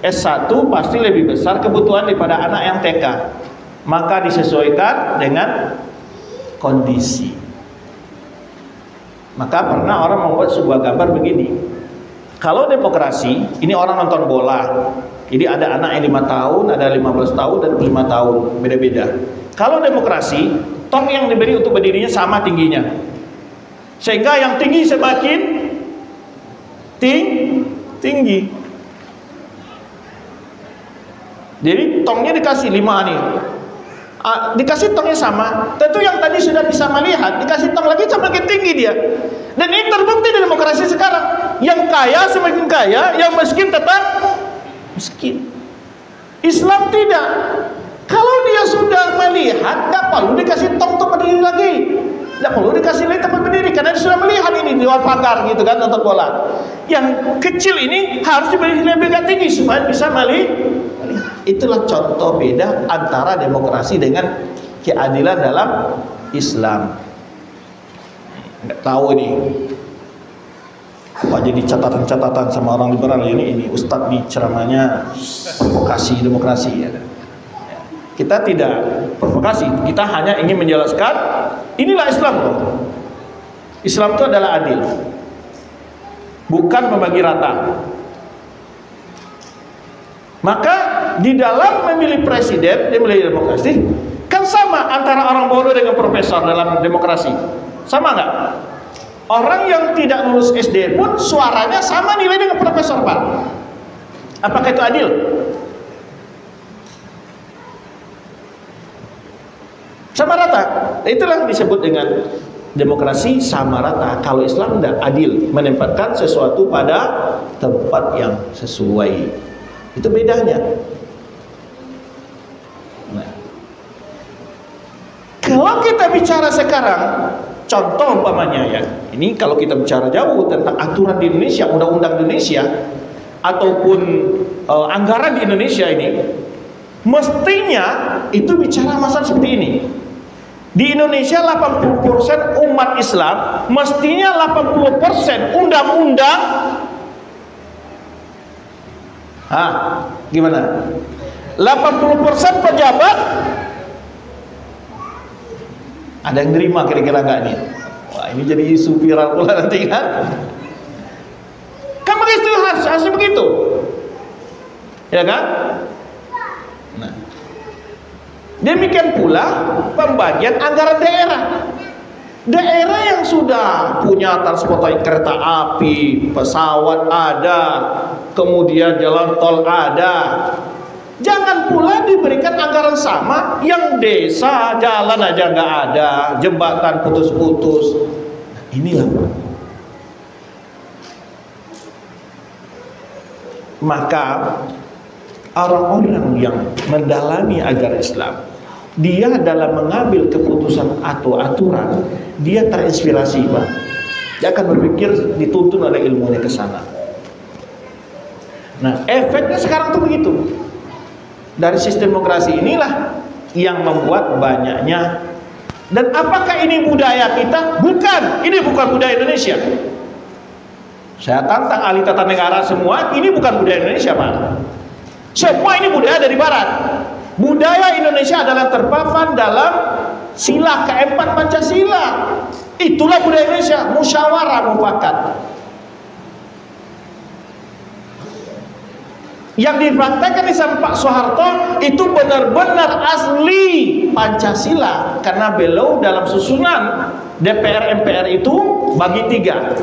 S1 pasti lebih besar kebutuhan daripada anak yang TK. Maka disesuaikan dengan kondisi. Maka pernah orang membuat sebuah gambar begini. Kalau demokrasi, ini orang nonton bola. Jadi ada anak yang 5 tahun, ada 15 tahun dan 5 tahun, beda-beda. Kalau demokrasi, tong yang diberi untuk berdirinya sama tingginya. Sehingga yang tinggi semakin tinggi. Jadi tongnya dikasih 5 nih. Dikasih tongnya sama. Tentu yang tadi sudah bisa melihat, dikasih tong lagi semakin tinggi dia. Dan ini terbukti di demokrasi sekarang. Yang kaya semakin kaya, yang miskin tetap miskin. Islam tidak. Kalau dia sudah melihat, tidak perlu dikasih tong untuk berdiri lagi. Tidak perlu dikasih lagi tempat berdiri, karena dia sudah melihat ini di luar pagar gitu kan, nonton bola. Yang kecil ini harus diberi lebih tinggi supaya bisa melihat. Itulah contoh beda antara demokrasi dengan keadilan dalam Islam. Nggak tahu ini apa jadi catatan-catatan sama orang liberal ini Ustadz di ceramahnya provokasi demokrasi ya. Kita tidak provokasi, kita hanya ingin menjelaskan inilah Islam loh. Islam itu adalah adil. bukan membagi rata. Maka di dalam memilih presiden, dia memilih demokrasi, kan sama antara orang bodoh dengan profesor dalam demokrasi. Sama nggak? Orang yang tidak lulus SD pun suaranya sama nilai dengan profesor, Pak. Apakah itu adil? Sama rata. Itulah disebut dengan demokrasi sama rata. Kalau Islam tidak adil, menempatkan sesuatu pada tempat yang sesuai. Itu bedanya. Nah, kalau kita bicara sekarang, contoh umpamanya ya, ini kalau kita bicara jauh tentang aturan di Indonesia, undang-undang Indonesia, ataupun anggaran di Indonesia ini, mestinya itu bicara masalah seperti ini. Di Indonesia 80% umat Islam, mestinya 80% undang-undang. Gimana? 80% pejabat. Ada yang nerima kira-kira nggak nih? Wah, ini jadi isu viral pula nanti kan? Kan begitu, harus begitu, ya kan? Nah, demikian pula pembagian anggaran daerah. Daerah yang sudah punya transportasi kereta api, pesawat ada, kemudian jalan tol ada, jangan pula diberikan anggaran sama yang desa jalan aja nggak ada, jembatan putus-putus. Inilah. Maka orang-orang yang mendalami agama Islam, dia dalam mengambil keputusan atau aturan, dia terinspirasi, Pak. Dia akan berpikir dituntun oleh ilmunya ke sana. Nah, efeknya sekarang tuh begitu. Dari sistem demokrasi inilah yang membuat banyaknya. Dan apakah ini budaya kita? Bukan. Ini bukan budaya Indonesia. Saya tantang ahli tata negara semua, ini bukan budaya Indonesia, Pak. Semua ini budaya dari Barat. Budaya Indonesia adalah terpapan dalam sila keempat Pancasila. Itulah budaya Indonesia, musyawarah mufakat. Yang dipraktekkan di sama Pak Soeharto itu benar-benar asli Pancasila, karena beliau dalam susunan DPR MPR itu bagi tiga: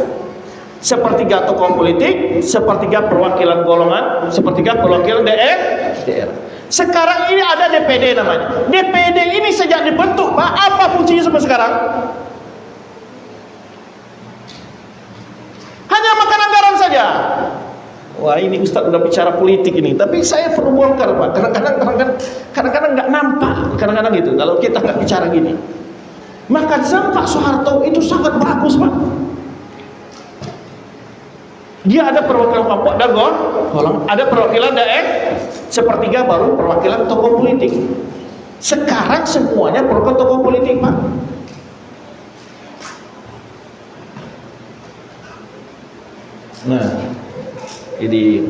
sepertiga tokoh politik, sepertiga perwakilan golongan, sepertiga perwakilan daerah. Sekarang ini ada DPD namanya. DPD ini sejak dibentuk, Pak, apa fungsinya sampai sekarang? Hanya makan anggaran saja. Wah, ini Ustadz udah bicara politik ini, tapi saya perlu bongkar, Pak. Kadang-kadang nggak nampak, kadang-kadang gitu. Kalau kita nggak bicara gini, maka zaman Pak Soeharto itu sangat bagus, Pak. Dia ada perwakilan kelompok dan golongan, ada perwakilan daerah, sepertiga baru perwakilan tokoh politik. Sekarang semuanya perwakilan tokoh politik, Pak. Nah, jadi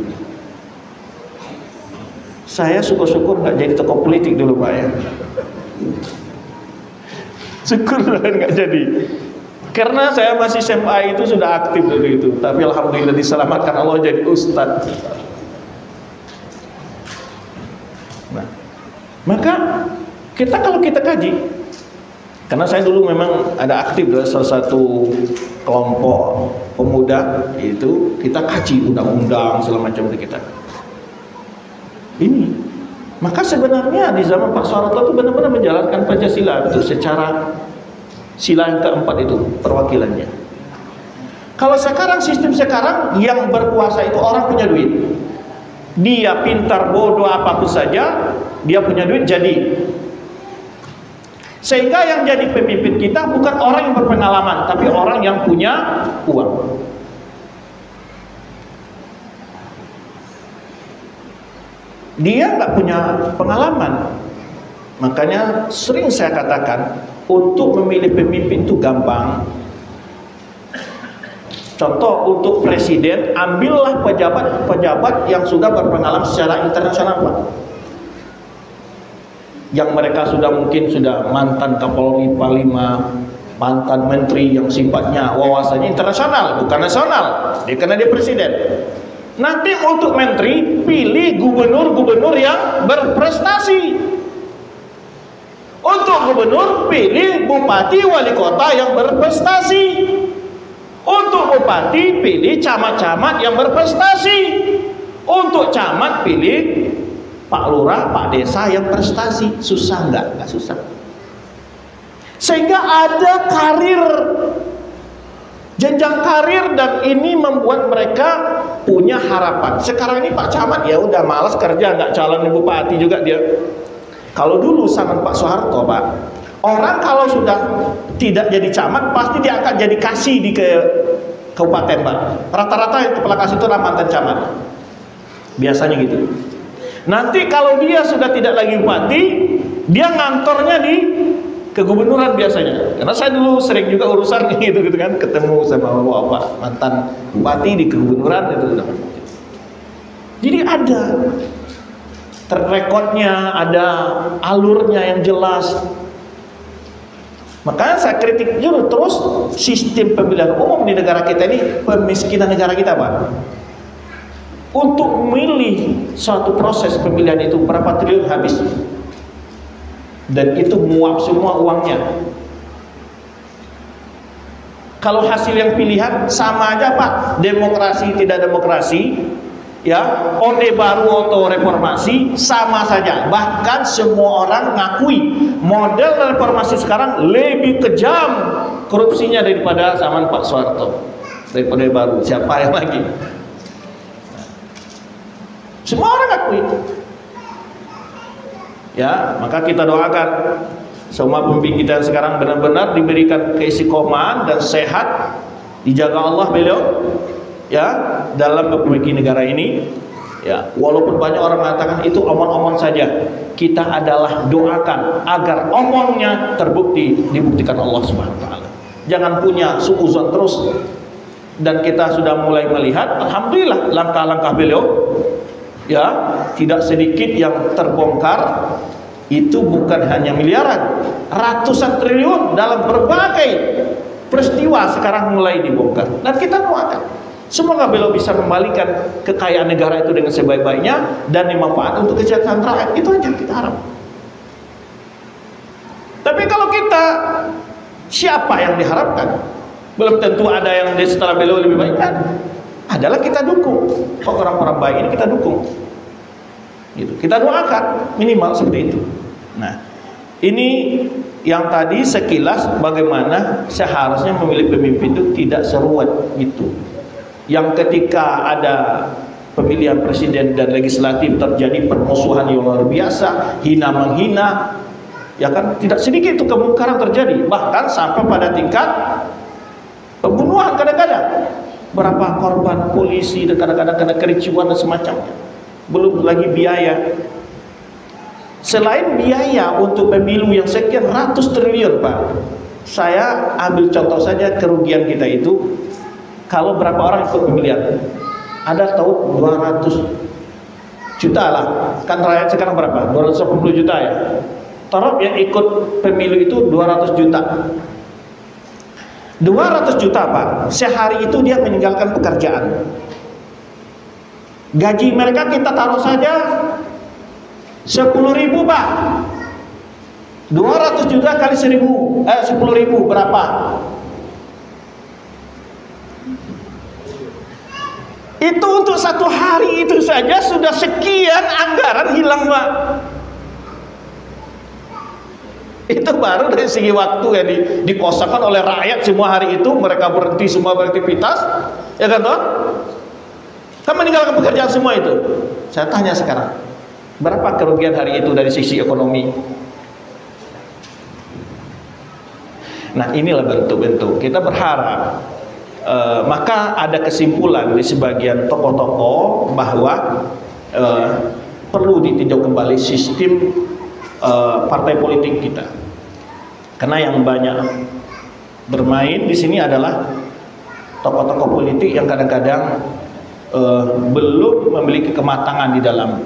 saya syukur-syukur nggak jadi tokoh politik dulu, Pak, ya. Syukur nggak jadi. Karena saya masih SMA itu sudah aktif dulu itu, tapi alhamdulillah diselamatkan Allah jadi ustadz. Nah, maka kalau kita kaji, karena saya dulu memang ada aktif dalam salah satu kelompok pemuda, itu kita kaji undang-undang segala macam itu kita. Ini, maka sebenarnya di zaman Pak Soeharto itu benar-benar menjalankan Pancasila itu secara sila yang keempat itu perwakilannya. Kalau sekarang sistem sekarang yang berkuasa itu orang punya duit. Dia pintar, bodoh, apapun saja, dia punya duit jadi. Sehingga yang jadi pemimpin kita bukan orang yang berpengalaman, tapi orang yang punya uang. Dia nggak punya pengalaman. Makanya sering saya katakan, untuk memilih pemimpin itu gampang. Contoh, untuk presiden, ambillah pejabat-pejabat yang sudah berpengalaman secara internasional, Pak. Yang mereka sudah mungkin sudah mantan Kapolri Panglima, mantan menteri yang sifatnya wawasannya internasional, bukan nasional, karena dia presiden. Nanti untuk menteri pilih gubernur-gubernur yang berprestasi. Untuk gubernur pilih bupati wali kota yang berprestasi. Untuk bupati pilih camat-camat yang berprestasi. Untuk camat pilih pak lurah, pak desa yang prestasi. Susah enggak? Enggak susah. Sehingga ada karir, jenjang karir, dan ini membuat mereka punya harapan. Sekarang ini Pak Camat ya udah malas kerja, nggak calon bupati juga dia. Kalau dulu zaman Pak Soeharto, Pak, orang kalau sudah tidak jadi camat pasti dia akan jadi kasih di kabupaten, Pak. Rata-rata yang kepala kasih itu adalah mantan camat. Biasanya gitu. Nanti kalau dia sudah tidak lagi bupati, dia ngantornya di kegubernuran biasanya. Karena saya dulu sering juga urusan gitu kan, ketemu sama bapak mantan bupati di kegubernuran itu. Jadi ada track recordnya, ada alurnya yang jelas. Makanya saya kritik juga terus sistem pemilihan umum di negara kita ini, pemiskinan negara kita, Pak. Untuk memilih suatu proses pemilihan itu berapa triliun habis, dan itu muap semua uangnya. Kalau hasil yang pilihan sama aja, Pak, demokrasi tidak demokrasi, ya, orde baru atau reformasi sama saja. Bahkan semua orang ngakui model reformasi sekarang lebih kejam korupsinya daripada zaman Pak Soeharto, daripada baru. Siapa yang lagi? Semua orang ngakui. Ya, maka kita doakan semua pemimpin kita yang sekarang benar-benar diberikan keistiqomahan dan sehat, dijaga Allah beliau, ya, dalam memperbaiki negara ini. Ya, walaupun banyak orang mengatakan itu omong-omong saja, kita adalah doakan agar omongnya dibuktikan Allah Subhanahu wa taala. Jangan punya suuzon terus. Dan kita sudah mulai melihat, alhamdulillah, langkah-langkah beliau, ya, tidak sedikit yang terbongkar. Itu bukan hanya miliaran, ratusan triliun dalam berbagai peristiwa sekarang mulai dibongkar. Dan kita doakan semoga beliau bisa kembalikan kekayaan negara itu dengan sebaik-baiknya dan dimanfaatkan untuk kesejahteraan rakyat. Itu aja kita harap. Tapi kalau kita, siapa yang diharapkan? Belum tentu ada yang setelah beliau lebih baik, kan? Adalah kita dukung. Orang-orang baik ini kita dukung. Gitu. Kita doakan minimal seperti itu. Nah, ini yang tadi sekilas bagaimana seharusnya memilih pemimpin itu tidak seruat gitu. Yang ketika ada pemilihan presiden dan legislatif terjadi permusuhan yang luar biasa, hina menghina, ya kan, tidak sedikit itu kemungkaran terjadi, bahkan sampai pada tingkat pembunuhan kadang-kadang. Berapa korban polisi dan kadang-kadang kena kericuan dan semacamnya. Belum lagi biaya. Selain biaya untuk pemilu yang sekian ratus triliun, Pak, saya ambil contoh saja kerugian kita itu. Kalau berapa orang ikut pemilihan, ada tahu 200 juta lah, kan rakyat sekarang berapa? 280 juta ya. Taruh yang ikut pemilu itu 200 juta. 200 juta, Pak, sehari itu dia meninggalkan pekerjaan. Gaji mereka kita taruh saja 10.000, Pak. 200 juta kali 10.000 berapa? Itu untuk satu hari itu saja sudah sekian anggaran hilang, Pak. Itu baru dari segi waktu yang dikosongkan oleh rakyat semua hari itu, mereka berhenti semua beraktivitas, ya kan toh? Kan meninggalkan pekerjaan semua itu. Saya tanya sekarang, berapa kerugian hari itu dari sisi ekonomi? Nah, inilah bentuk-bentuk. Kita berharap maka ada kesimpulan di sebagian tokoh-tokoh bahwa perlu ditinjau kembali sistem partai politik kita. Karena yang banyak bermain di sini adalah tokoh-tokoh politik yang kadang-kadang belum memiliki kematangan di dalam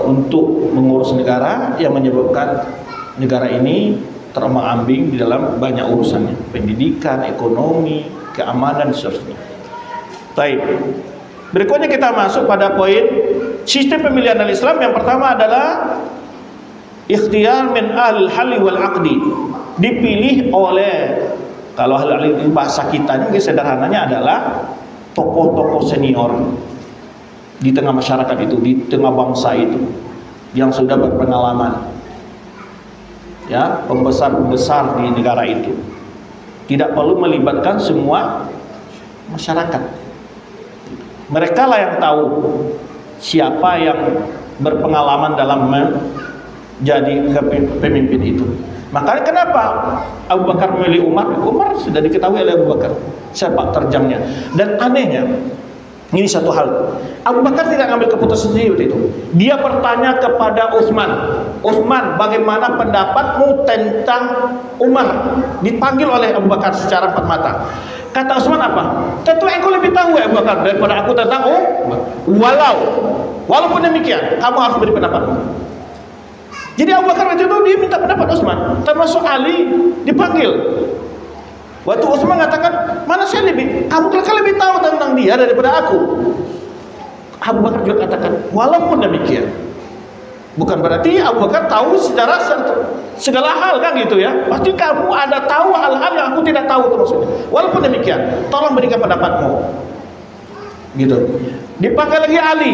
untuk mengurus negara, yang menyebabkan negara ini terombang-ambing di dalam banyak urusannya, pendidikan, ekonomi, keamanan, dan seterusnya. Baik. Berikutnya kita masuk pada poin sistem pemilihan dalam Islam. Yang pertama adalah ikhtiyar min ahlil halli wal aqdi. Dipilih oleh, kalau ahli bahasa kita ini sederhananya adalah tokoh-tokoh senior di tengah masyarakat itu, di tengah bangsa itu, yang sudah berpengalaman, ya, pembesar-pembesar di negara itu. Tidak perlu melibatkan semua masyarakat. Mereka lah yang tahu siapa yang berpengalaman dalam menjadi pemimpin itu. Makanya kenapa Abu Bakar memilih Umar? Umar sudah diketahui oleh Abu Bakar sepak terjangnya. Dan anehnya, ini satu hal, Abu Bakar tidak mengambil keputusan sendiri waktu itu. Dia bertanya kepada Utsman, Utsman, bagaimana pendapatmu tentang Umar? Dipanggil oleh Abu Bakar secara empat mata. Kata Utsman apa? Tentu engkau lebih tahu ya Abu Bakar daripada aku tentang walaupun demikian, kamu harus beri pendapatmu. Jadi Abu Bakar waktu itu dia minta pendapat Utsman, termasuk Ali dipanggil. Waktu Utsman mengatakan, mana saya kamu kan lebih tahu tentang dia daripada aku. Abu Bakar juga katakan, walaupun demikian, bukan berarti Abu Bakar tahu secara segala hal kan gitu ya. Pasti kamu ada tahu hal-hal yang aku tidak tahu itu maksudnya. Walaupun demikian, tolong berikan pendapatmu. Gitu. Dipanggil lagi Ali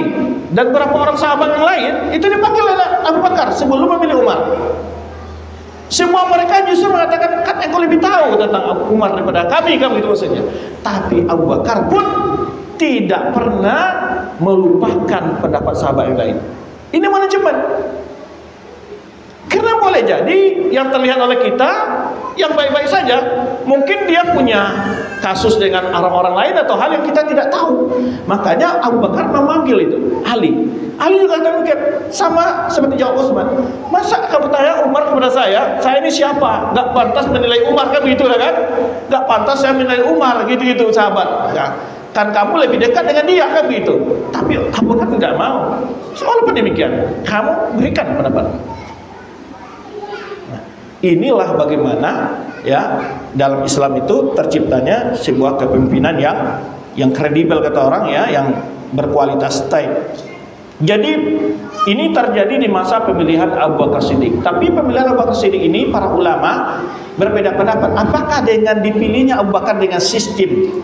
dan beberapa orang sahabat yang lain itu dipanggil oleh Abu Bakar sebelum memilih Umar. Semua mereka justru mengatakan, kan engkau lebih tahu tentang Umar daripada kami gitu maksudnya. Tapi Abu Bakar pun tidak pernah melupakan pendapat sahabat yang lain. Ini manajemen. Karena boleh jadi yang terlihat oleh kita yang baik-baik saja, mungkin dia punya kasus dengan orang-orang lain atau hal yang kita tidak tahu. Makanya Abu Bakar memanggil itu Ali. Ali juga mungkin sama seperti jawab Utsman. Masa kamu tanya Umar kepada saya ini siapa? Gak pantas menilai Umar, kan begitu kan? Gak pantas saya menilai Umar, gitu-gitu sahabat. Nah, kan kamu lebih dekat dengan dia, kan begitu. Tapi Abu Bakar tidak mau. Walaupun demikian, kamu berikan pendapatmu. Inilah bagaimana ya dalam Islam itu terciptanya sebuah kepemimpinan yang kredibel kata orang ya, yang berkualitas type. Jadi ini terjadi di masa pemilihan Abu Bakar Siddiq. Tapi pemilihan Abu Bakar Siddiq ini para ulama berbeda pendapat. Apakah dengan dipilihnya Abu Bakar dengan sistem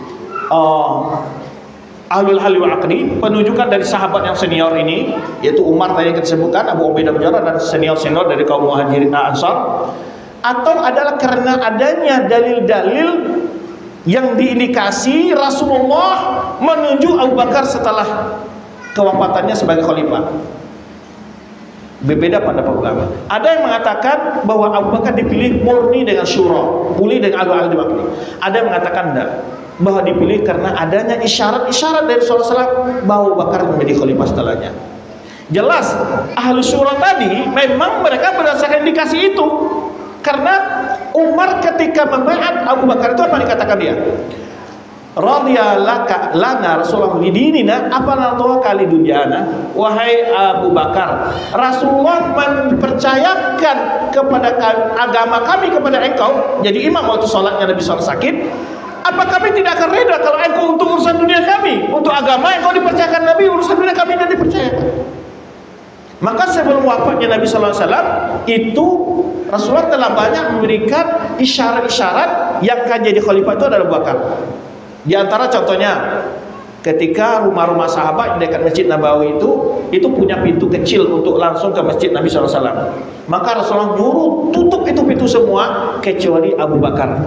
Ahlul Halli wal Aqdi, penunjukan dari sahabat yang senior ini, yaitu Umar tadi yang kita sebutkan, Abu Ubaidah bin Jarrah, dan senior-senior dari kaum Muhajirin dan Ansar, atau adalah karena adanya dalil-dalil yang diindikasi Rasulullah menunjuk Abu Bakar setelah kewafatannya sebagai khalifah. Berbeda pendapat ulama. Ada yang mengatakan bahwa Abu Bakar dipilih murni dengan syura, pulih dengan Ahlul Halli wal Aqdi. Ada yang mengatakan tidak, bahwa dipilih karena adanya isyarat-isyarat dari Rasulullah bahwa Abu Bakar menjadi khalifah setelahnya. Jelas ahlu syura tadi memang mereka berdasarkan indikasi itu. Karena Umar ketika membaiat Abu Bakar itu apa dikatakan dia? Radhiyallahu lana Rasulullah lidinina apa kali dunyana. Wahai Abu Bakar, Rasulullah mempercayakan kepada agama kami kepada engkau. Jadi imam waktu sholatnya Nabi SAW sakit. Apa kami tidak akan reda kalau engkau untuk urusan dunia kami, untuk agama engkau dipercayakan Nabi, urusan dunia kami tidak dipercayakan. Maka sebelum wafatnya Nabi SAW itu Rasulullah telah banyak memberikan isyarat-isyarat yang akan jadi khalifah itu adalah Abu Bakar. Di antara contohnya ketika rumah-rumah sahabat dekat Masjid Nabawi itu punya pintu kecil untuk langsung ke Masjid Nabi SAW. Maka Rasulullah nyuruh tutup itu pintu semua kecuali Abu Bakar.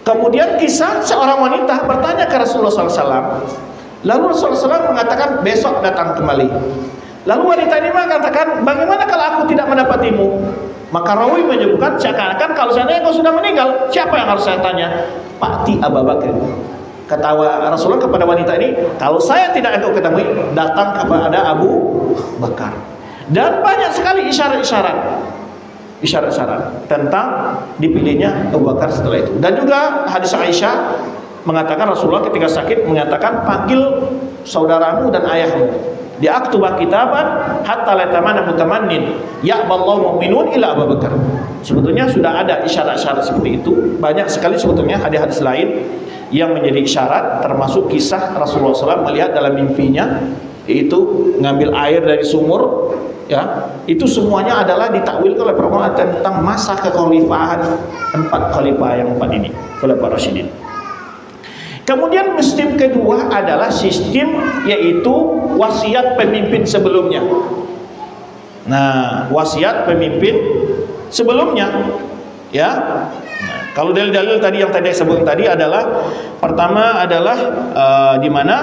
Kemudian kisah seorang wanita bertanya ke Rasulullah SAW. Lalu Rasulullah SAW mengatakan besok datang kembali. Lalu wanita ini mengatakan, bagaimana kalau aku tidak mendapatimu? Maka rawi menyebutkan seakan-akan kalau seandainya engkau sudah meninggal, siapa yang harus saya tanya? Pakti Abu Bakar. Kata Rasulullah kepada wanita ini, kalau saya tidak engkau ketemu, datang kepada Abu Bakar. Dan banyak sekali isyarat-isyarat tentang dipilihnya Abu Bakar setelah itu. Dan juga hadis Aisyah mengatakan Rasulullah ketika sakit mengatakan panggil saudaramu dan ayahmu. di aktuba kitaban hatta la tamana mutamannin ya'ballahu mu'minun ila Abu Bakar. Sebetulnya sudah ada isyarat-isyarat seperti itu, banyak sekali sebetulnya hadis-hadis lain yang menjadi isyarat, termasuk kisah Rasulullah SAW melihat dalam mimpinya yaitu ngambil air dari sumur, ya, itu semuanya adalah ditakwilkan oleh para ulama tentang masa kekhalifahan 4 khalifah yang 4 ini, Khalifah Rasyidin. Kemudian sistem kedua adalah sistem yaitu wasiat pemimpin sebelumnya. Nah, wasiat pemimpin sebelumnya, ya. Nah, kalau dalil-dalil tadi yang tadi saya sebut tadi adalah pertama adalah di mana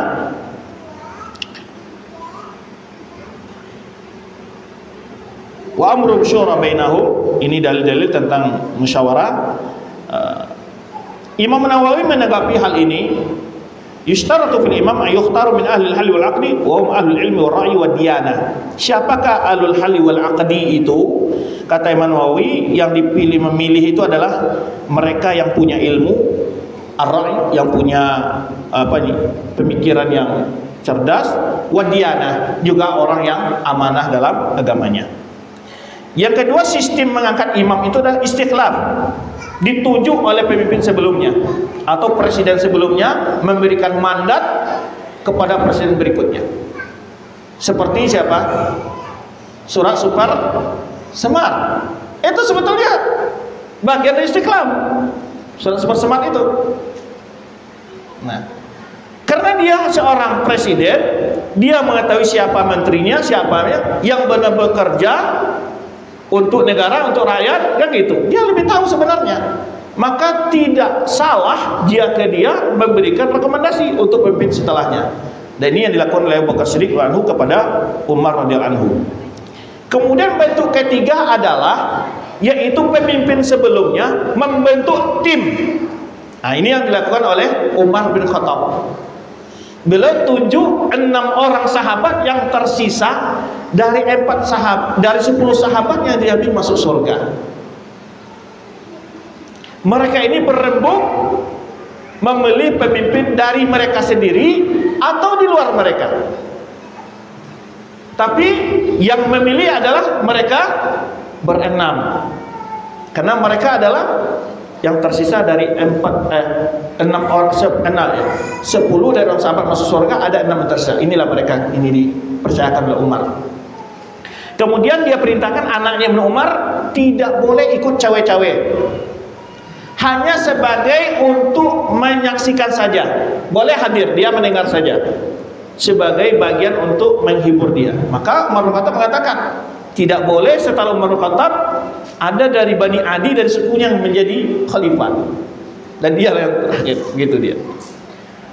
wa amru syura bainahum, ini dalil-dalil tentang musyawarah. Imam Nawawi menanggapi hal ini, yushtaratu fil imam ayukhtaru min ahli al-hal wal aqdi wa hum ahlul ilmi wal ra'yi wad diyanah. Siapakah ahlul hal wal aqdi itu? Kata Imam Nawawi, yang dipilih memilih itu adalah mereka yang punya ilmu, ar-ra'i, yang punya pemikiran yang cerdas, wad diyanah, juga orang yang amanah dalam agamanya. Yang kedua, sistem mengangkat imam itu adalah istikhlaf, ditunjuk oleh pemimpin sebelumnya atau presiden sebelumnya memberikan mandat kepada presiden berikutnya. Seperti siapa? Surat Super Semar. Itu sebetulnya bagian dari istikhlaf. Surat Super Semar itu. Nah, karena dia seorang presiden, dia mengetahui siapa menterinya, siapa yang benar bekerja untuk negara, untuk rakyat, kan gitu. Dia lebih tahu sebenarnya. Maka tidak salah jika dia memberikan rekomendasi untuk pemimpin setelahnya. Dan ini yang dilakukan oleh Abu Bakar Siddiq anhu kepada Umar radhiyallahu anhu. Kemudian bentuk ketiga adalah yaitu pemimpin sebelumnya membentuk tim. Nah, ini yang dilakukan oleh Umar bin Khattab. Beliau tunjuk 6 orang sahabat yang tersisa dari 10 sahabat yang dijamin masuk surga. Mereka ini berembuk memilih pemimpin dari mereka sendiri atau di luar mereka. Tapi yang memilih adalah mereka berenam, karena mereka adalah yang tersisa dari 10 dari orang sahabat masuk surga, ada 6 yang tersisa. Inilah mereka, ini dipercayakan oleh Umar. Kemudian dia perintahkan anaknya Ibnu Umar tidak boleh ikut cawe-cawe, hanya sebagai untuk menyaksikan saja. Boleh hadir, dia mendengar saja, sebagai bagian untuk menghibur dia. Maka Umar bin Khattab mengatakan tidak boleh setelah Umar bin Khattab ada dari Bani Adi, dari sukunya yang menjadi khalifah, dan dia yang terakhir, gitu dia.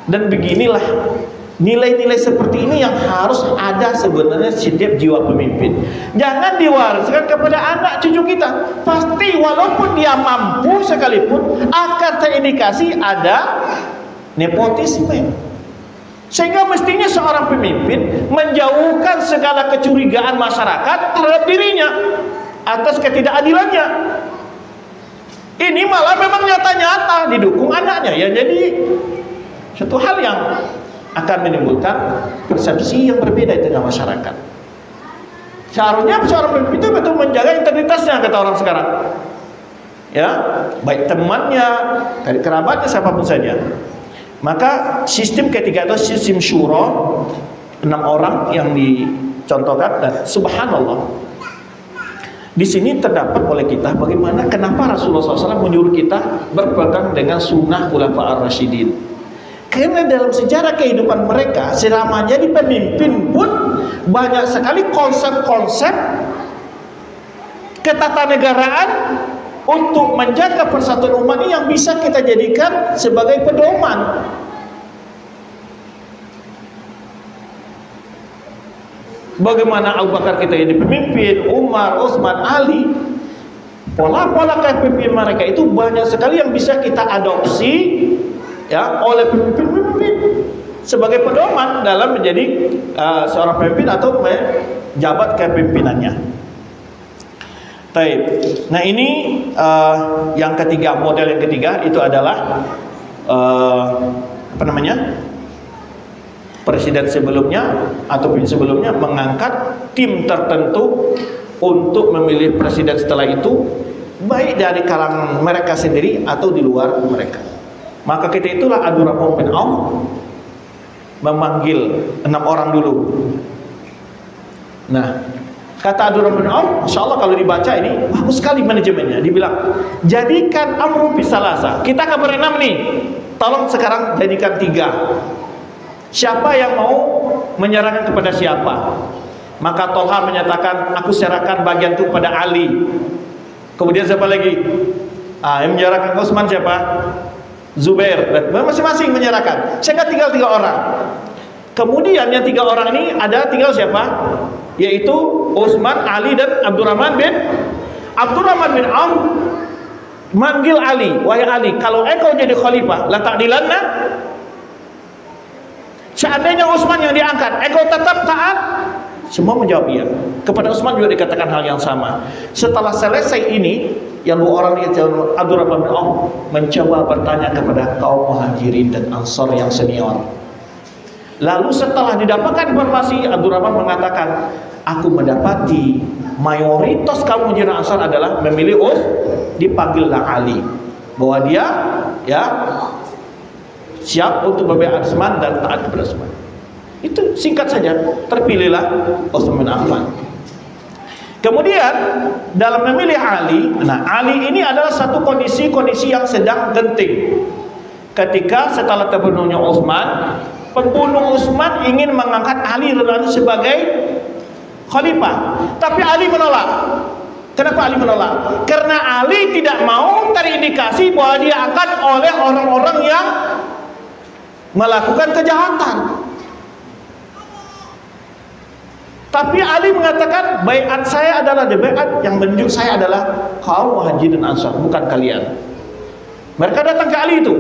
Dan beginilah nilai-nilai seperti ini yang harus ada sebenarnya setiap jiwa pemimpin. Jangan diwariskan kepada anak cucu kita. Pasti walaupun dia mampu sekalipun akan terindikasi ada nepotisme. Sehingga mestinya seorang pemimpin menjauhkan segala kecurigaan masyarakat terhadap dirinya atas ketidakadilannya. Ini malah memang nyata-nyata didukung anaknya, ya. Jadi satu hal yang akan menimbulkan persepsi yang berbeda di tengah masyarakat. Seharusnya seorang pemimpin itu betul menjaga integritasnya, kata orang sekarang, ya, baik temannya, dari kerabatnya, siapapun saja. Maka sistem ketiga itu sistem syura, 6 orang yang dicontohkan. Dan subhanallah, di sini terdapat oleh kita bagaimana, kenapa Rasulullah SAW menyuruh kita berpegang dengan sunnah Khulafaur Rasyidin. Karena dalam sejarah kehidupan mereka selama jadi pemimpin pun banyak sekali konsep-konsep ketatanegaraan untuk menjaga persatuan umat ini yang bisa kita jadikan sebagai pedoman. Bagaimana Abu Bakar kita jadi pemimpin, Umar, Utsman, Ali, pola-pola kepemimpinan mereka itu banyak sekali yang bisa kita adopsi, ya, oleh pemimpin-pemimpin sebagai pedoman dalam menjadi seorang pemimpin atau menjabat kepimpinannya. Baik. Nah, ini yang ketiga, model yang ketiga itu adalah presiden sebelumnya atau pemimpin sebelumnya mengangkat tim tertentu untuk memilih presiden setelah itu, baik dari kalangan mereka sendiri atau di luar mereka. Maka kita itulah Abdurrahman bin Auf memanggil 6 orang dulu. Nah, kata Abdurrahman bin Auf, Masya Allah kalau dibaca ini bagus sekali manajemennya. Dibilang, jadikan amru bisalasa. Kita akan berenam nih. Tolong sekarang jadikan 3. Siapa yang mau menyerahkan kepada siapa? Maka Tolha menyatakan, aku serahkan bagianku kepada Ali. Kemudian siapa lagi? Yang menyerahkan ke Utsman siapa? Zubair. Dan masing-masing menyerahkan. Sehingga tinggal 3 orang. Kemudian yang 3 orang ini ada tinggal siapa? Yaitu Utsman, Ali, dan Abdurrahman bin Auf manggil Ali. Wahai Ali, kalau engkau jadi khalifah, la ta'dilanna. Seandainya Utsman yang diangkat, engkau tetap taat? Semua menjawab iya. Kepada Utsman juga dikatakan hal yang sama. Setelah selesai ini, yang 2 orang itu Abdurrahman bin Auf mencoba bertanya kepada kaum Muhajirin dan Ansar yang senior. Lalu setelah didapatkan informasi, Abdurrahman mengatakan, aku mendapati mayoritas kaum Muhajirin dan Ansar adalah memilih dipanggillah Ali, bahwa dia siap untuk membaiat Utsman dan taat kepada Utsman. Itu singkat saja, terpilihlah Utsman bin Affan. Kemudian dalam memilih Ali, nah Ali ini adalah satu kondisi yang sedang genting. Ketika setelah terbunuhnya Utsman, pembunuh Utsman ingin mengangkat Ali radhiyallahu sebagai khalifah, tapi Ali menolak. Kenapa Ali menolak? Karena Ali tidak mau terindikasi bahwa dia akan oleh orang-orang yang melakukan kejahatan. Tapi Ali mengatakan, baiat saya adalah baiat yang menunjuk saya adalah kaum Muhajirin dan Ansar, bukan kalian. Mereka datang ke Ali itu.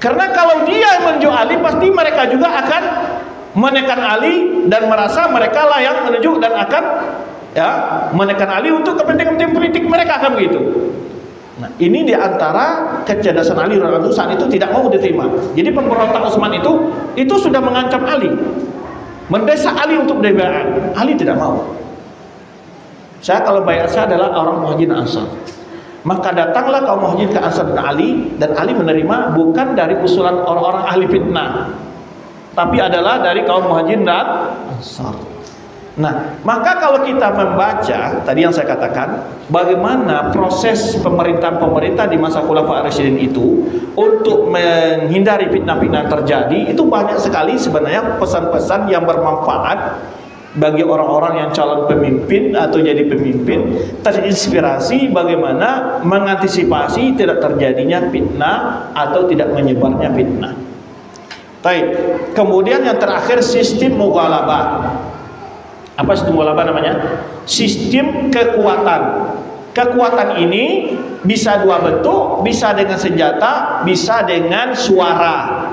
Karena kalau dia menunjuk Ali, pasti mereka juga akan menekan Ali dan merasa mereka lah yang menunjuk dan akan menekan Ali untuk kepentingan politik mereka, akan begitu. Nah, ini diantara kecerdasan Ali radhiyallahu saat itu tidak mau diterima. Jadi pemberontak Utsman itu sudah mengancam Ali, mendesak Ali untuk berbaiat. Ali tidak mau. Saya kalau baiat saya adalah orang Muhajirin Ansar. Maka datanglah kaum Muhajirin ke Ansar dan Ali menerima bukan dari usulan orang-orang ahli fitnah, tapi adalah dari kaum Muhajirin dan Ansar. Nah, maka kalau kita membaca tadi yang saya katakan, bagaimana proses pemerintahan di masa Khulafaur Rasyidin itu untuk menghindari fitnah-fitnah terjadi, itu banyak sekali sebenarnya pesan-pesan yang bermanfaat bagi orang-orang yang calon pemimpin atau jadi pemimpin, terinspirasi bagaimana mengantisipasi tidak terjadinya fitnah atau tidak menyebarnya fitnah. Baik, kemudian yang terakhir sistem mughalabah. Apa sistem mughalabah namanya? Sistem kekuatan. Kekuatan ini bisa 2 bentuk, bisa dengan senjata, bisa dengan suara.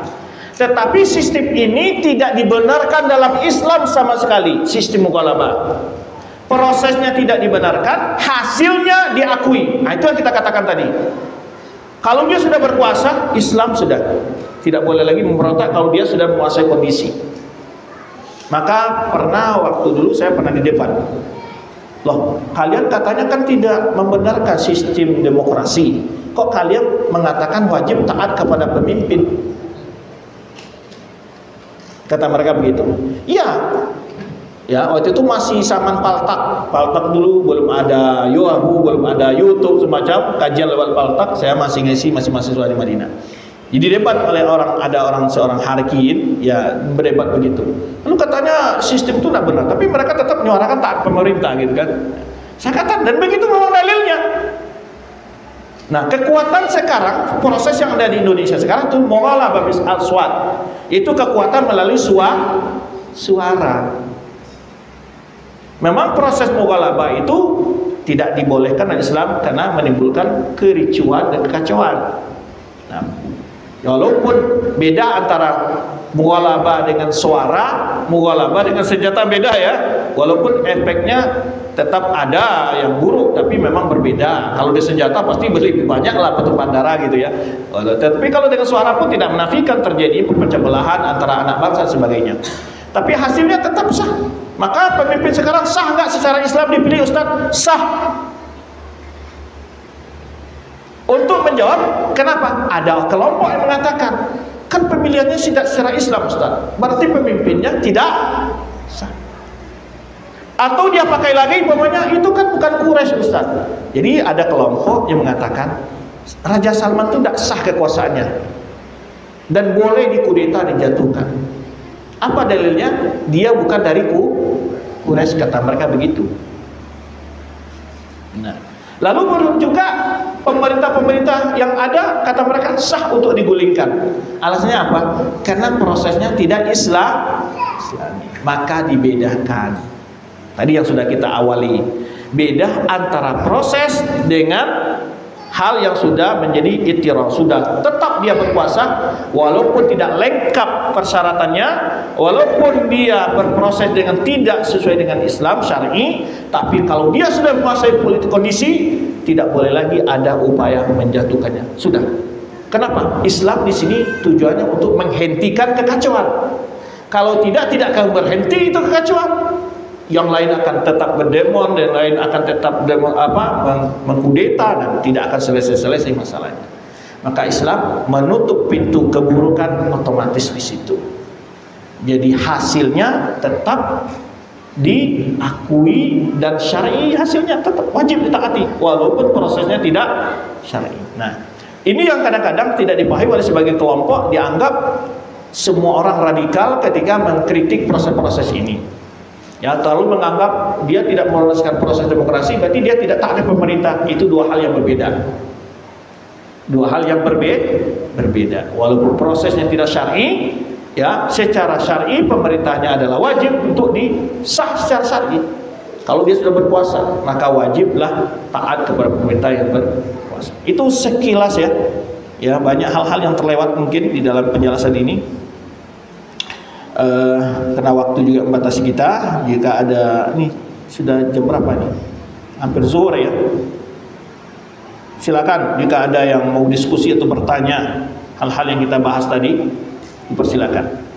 Tetapi sistem ini tidak dibenarkan dalam Islam sama sekali, sistem mughalabah. Prosesnya tidak dibenarkan, hasilnya diakui. Nah, itu yang kita katakan tadi. Kalau dia sudah berkuasa, Islam sudah tidak boleh lagi memberontak kalau dia sudah menguasai kondisi. Maka waktu dulu saya pernah di depan. Loh, kalian katanya kan tidak membenarkan sistem demokrasi. Kok kalian mengatakan wajib taat kepada pemimpin? Kata mereka begitu. Iya. Ya, waktu itu masih zaman Paltak. Paltak dulu belum ada Yahoo, belum ada YouTube semacam kajian lewat Paltak. Saya masih ngisi, masih mahasiswa di Madinah. Jadi debat oleh seorang hakikin, ya berdebat begitu. Lalu katanya sistem itu tidak benar, tapi mereka tetap menyuarakan taat pemerintah gitu kan. Saya kata, dan begitu memang dalilnya. Nah, kekuatan sekarang, proses yang ada di Indonesia sekarang itu mughalabah bil aswat. Itu kekuatan melalui suara. Memang proses mughalabah itu tidak dibolehkan dalam Islam karena menimbulkan kericuan dan kekacauan. Nah, walaupun beda antara mughalabah dengan suara, mughalabah dengan senjata beda ya. Walaupun efeknya tetap ada yang buruk, tapi memang berbeda. Kalau di senjata pasti lebih banyak lah pertumpahan darah gitu ya. Tapi kalau dengan suara pun tidak menafikan terjadi pecah belahan antara anak bangsa dan sebagainya. Tapi hasilnya tetap sah. Maka pemimpin sekarang sah nggak secara Islam dipilih Ustaz? Sah. Untuk menjawab kenapa? Ada kelompok yang mengatakan kan pemilihannya tidak secara Islam Ustaz, berarti pemimpinnya tidak sah. Atau dia pakai lagi umpamanya itu kan bukan Quraisy Ustaz. Jadi ada kelompok yang mengatakan Raja Salman itu tidak sah kekuasaannya dan boleh dikudeta, dijatuhkan. Apa dalilnya? Dia bukan dari Quraisy, kata mereka begitu. Nah, lalu juga pemerintah-pemerintah yang ada kata mereka sah untuk digulingkan. Alasannya apa? Karena prosesnya tidak Islami. Maka dibedakan. Tadi yang sudah kita awali, beda antara proses dengan hal yang sudah menjadi ittirar, sudah tetap dia berkuasa walaupun tidak lengkap persyaratannya, walaupun dia berproses dengan tidak sesuai dengan Islam syar'i, tapi kalau dia sudah menguasai politik kondisi, tidak boleh lagi ada upaya menjatuhkannya. Sudah. Kenapa? Islam di sini tujuannya untuk menghentikan kekacauan. Kalau tidak akan berhenti itu kekacauan. Yang lain akan tetap berdemo, dan lain akan tetap mengkudeta, dan tidak akan selesai masalahnya. Maka Islam menutup pintu keburukan otomatis di situ. Jadi hasilnya tetap diakui dan syar'i, hasilnya tetap wajib ditaati walaupun prosesnya tidak syar'i. Nah, ini yang kadang-kadang tidak dipahami oleh sebagian kelompok, dianggap semua orang radikal ketika mengkritik proses-proses ini. Ya, terlalu menganggap dia tidak meneruskan proses demokrasi, berarti dia tidak taat pemerintah. Itu dua hal yang berbeda. Dua hal yang berbeda. Walaupun prosesnya tidak syar'i, ya, secara syar'i pemerintahnya adalah wajib untuk disah secara syar'i. Kalau dia sudah berkuasa, maka wajiblah taat kepada pemerintah yang berkuasa. Itu sekilas ya. Ya, banyak hal-hal yang terlewat mungkin di dalam penjelasan ini. Karena waktu juga membatasi kita. Jika ada, nih sudah jam berapa nih? Hampir zuhur ya. Silakan jika ada yang mau diskusi atau bertanya hal-hal yang kita bahas tadi, dipersilakan.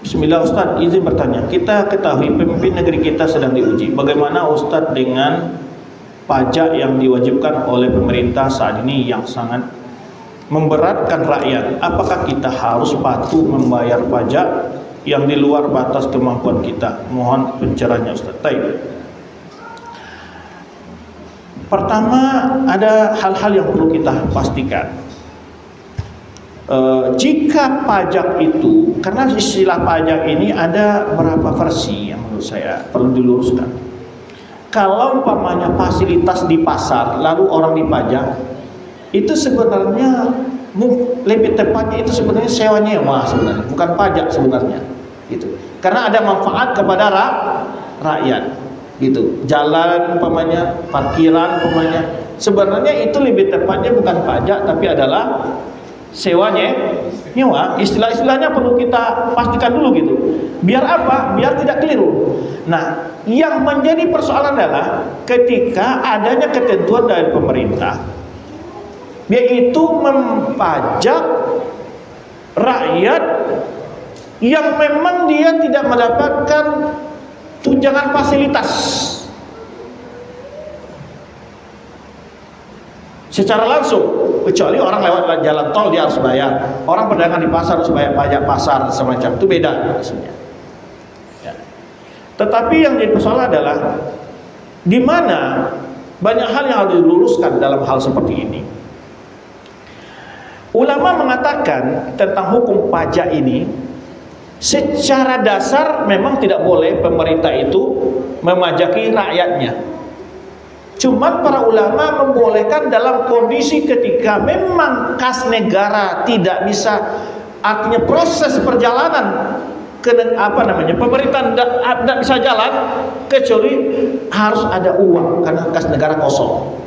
Bismillah Ustaz, izin bertanya. Kita ketahui pemimpin negeri kita sedang diuji. Bagaimana Ustaz dengan pajak yang diwajibkan oleh pemerintah saat ini yang sangat memberatkan rakyat? Apakah kita harus patuh membayar pajak yang di luar batas kemampuan kita? Mohon pencerahannya Ustaz. Pertama, ada hal-hal yang perlu kita pastikan. Jika pajak itu, karena istilah pajak ini ada beberapa versi yang menurut saya perlu diluruskan. Kalau umpamanya fasilitas di pasar lalu orang dipajak, itu sebenarnya lebih tepatnya itu sebenarnya sewa nyewa sebenarnya, bukan pajak sebenarnya. Gitu. Karena ada manfaat kepada rakyat. Gitu. Jalan umpamanya, parkiran umpamanya, sebenarnya itu lebih tepatnya bukan pajak tapi adalah sewanya nyewa. Istilah-istilahnya perlu kita pastikan dulu gitu. Biar apa? Biar tidak keliru. Nah, yang menjadi persoalan adalah ketika adanya ketentuan dari pemerintah yaitu mempajak rakyat yang memang dia tidak mendapatkan tunjangan fasilitas secara langsung, kecuali orang lewat jalan tol dia harus bayar, orang pedagang di pasar harus bayar pajak pasar semacam itu, beda maksudnya. Ya. Tetapi yang jadi persoalan adalah di mana banyak hal yang harus diluruskan dalam hal seperti ini. Ulama mengatakan tentang hukum pajak ini, secara dasar memang tidak boleh pemerintah itu memajaki rakyatnya. Cuman para ulama membolehkan dalam kondisi ketika memang kas negara tidak bisa, artinya proses perjalanan Pemerintah tidak bisa jalan kecuali harus ada uang karena kas negara kosong.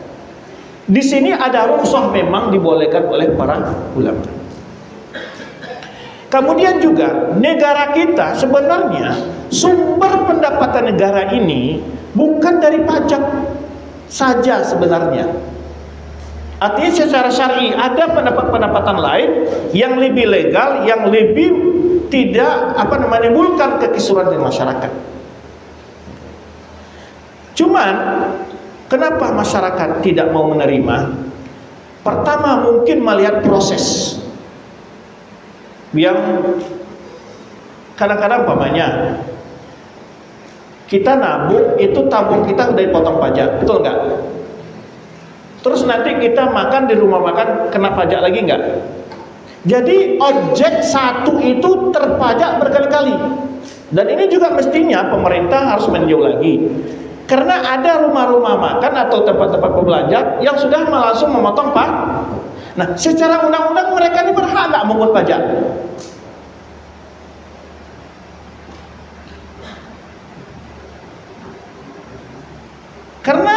Di sini ada rukhsah memang dibolehkan oleh para ulama. Kemudian juga negara kita sebenarnya sumber pendapatan negara ini bukan dari pajak saja sebenarnya. Artinya secara syar'i ada pendapatan lain yang lebih legal, yang lebih tidak menimbulkan kekisruhan di masyarakat. Cuman kenapa masyarakat tidak mau menerima? Pertama mungkin melihat proses yang kadang-kadang umpamanya kita nabung, itu tabung kita udah dipotong pajak, betul nggak? Terus nanti kita makan di rumah makan kena pajak lagi nggak? Jadi objek satu itu terpajak berkali-kali. Dan ini juga mestinya pemerintah harus meninjau lagi. Karena ada rumah-rumah makan atau tempat-tempat berbelanja yang sudah langsung memotong pajak. Nah, secara undang-undang mereka ini berhak nggak mengungut pajak? Karena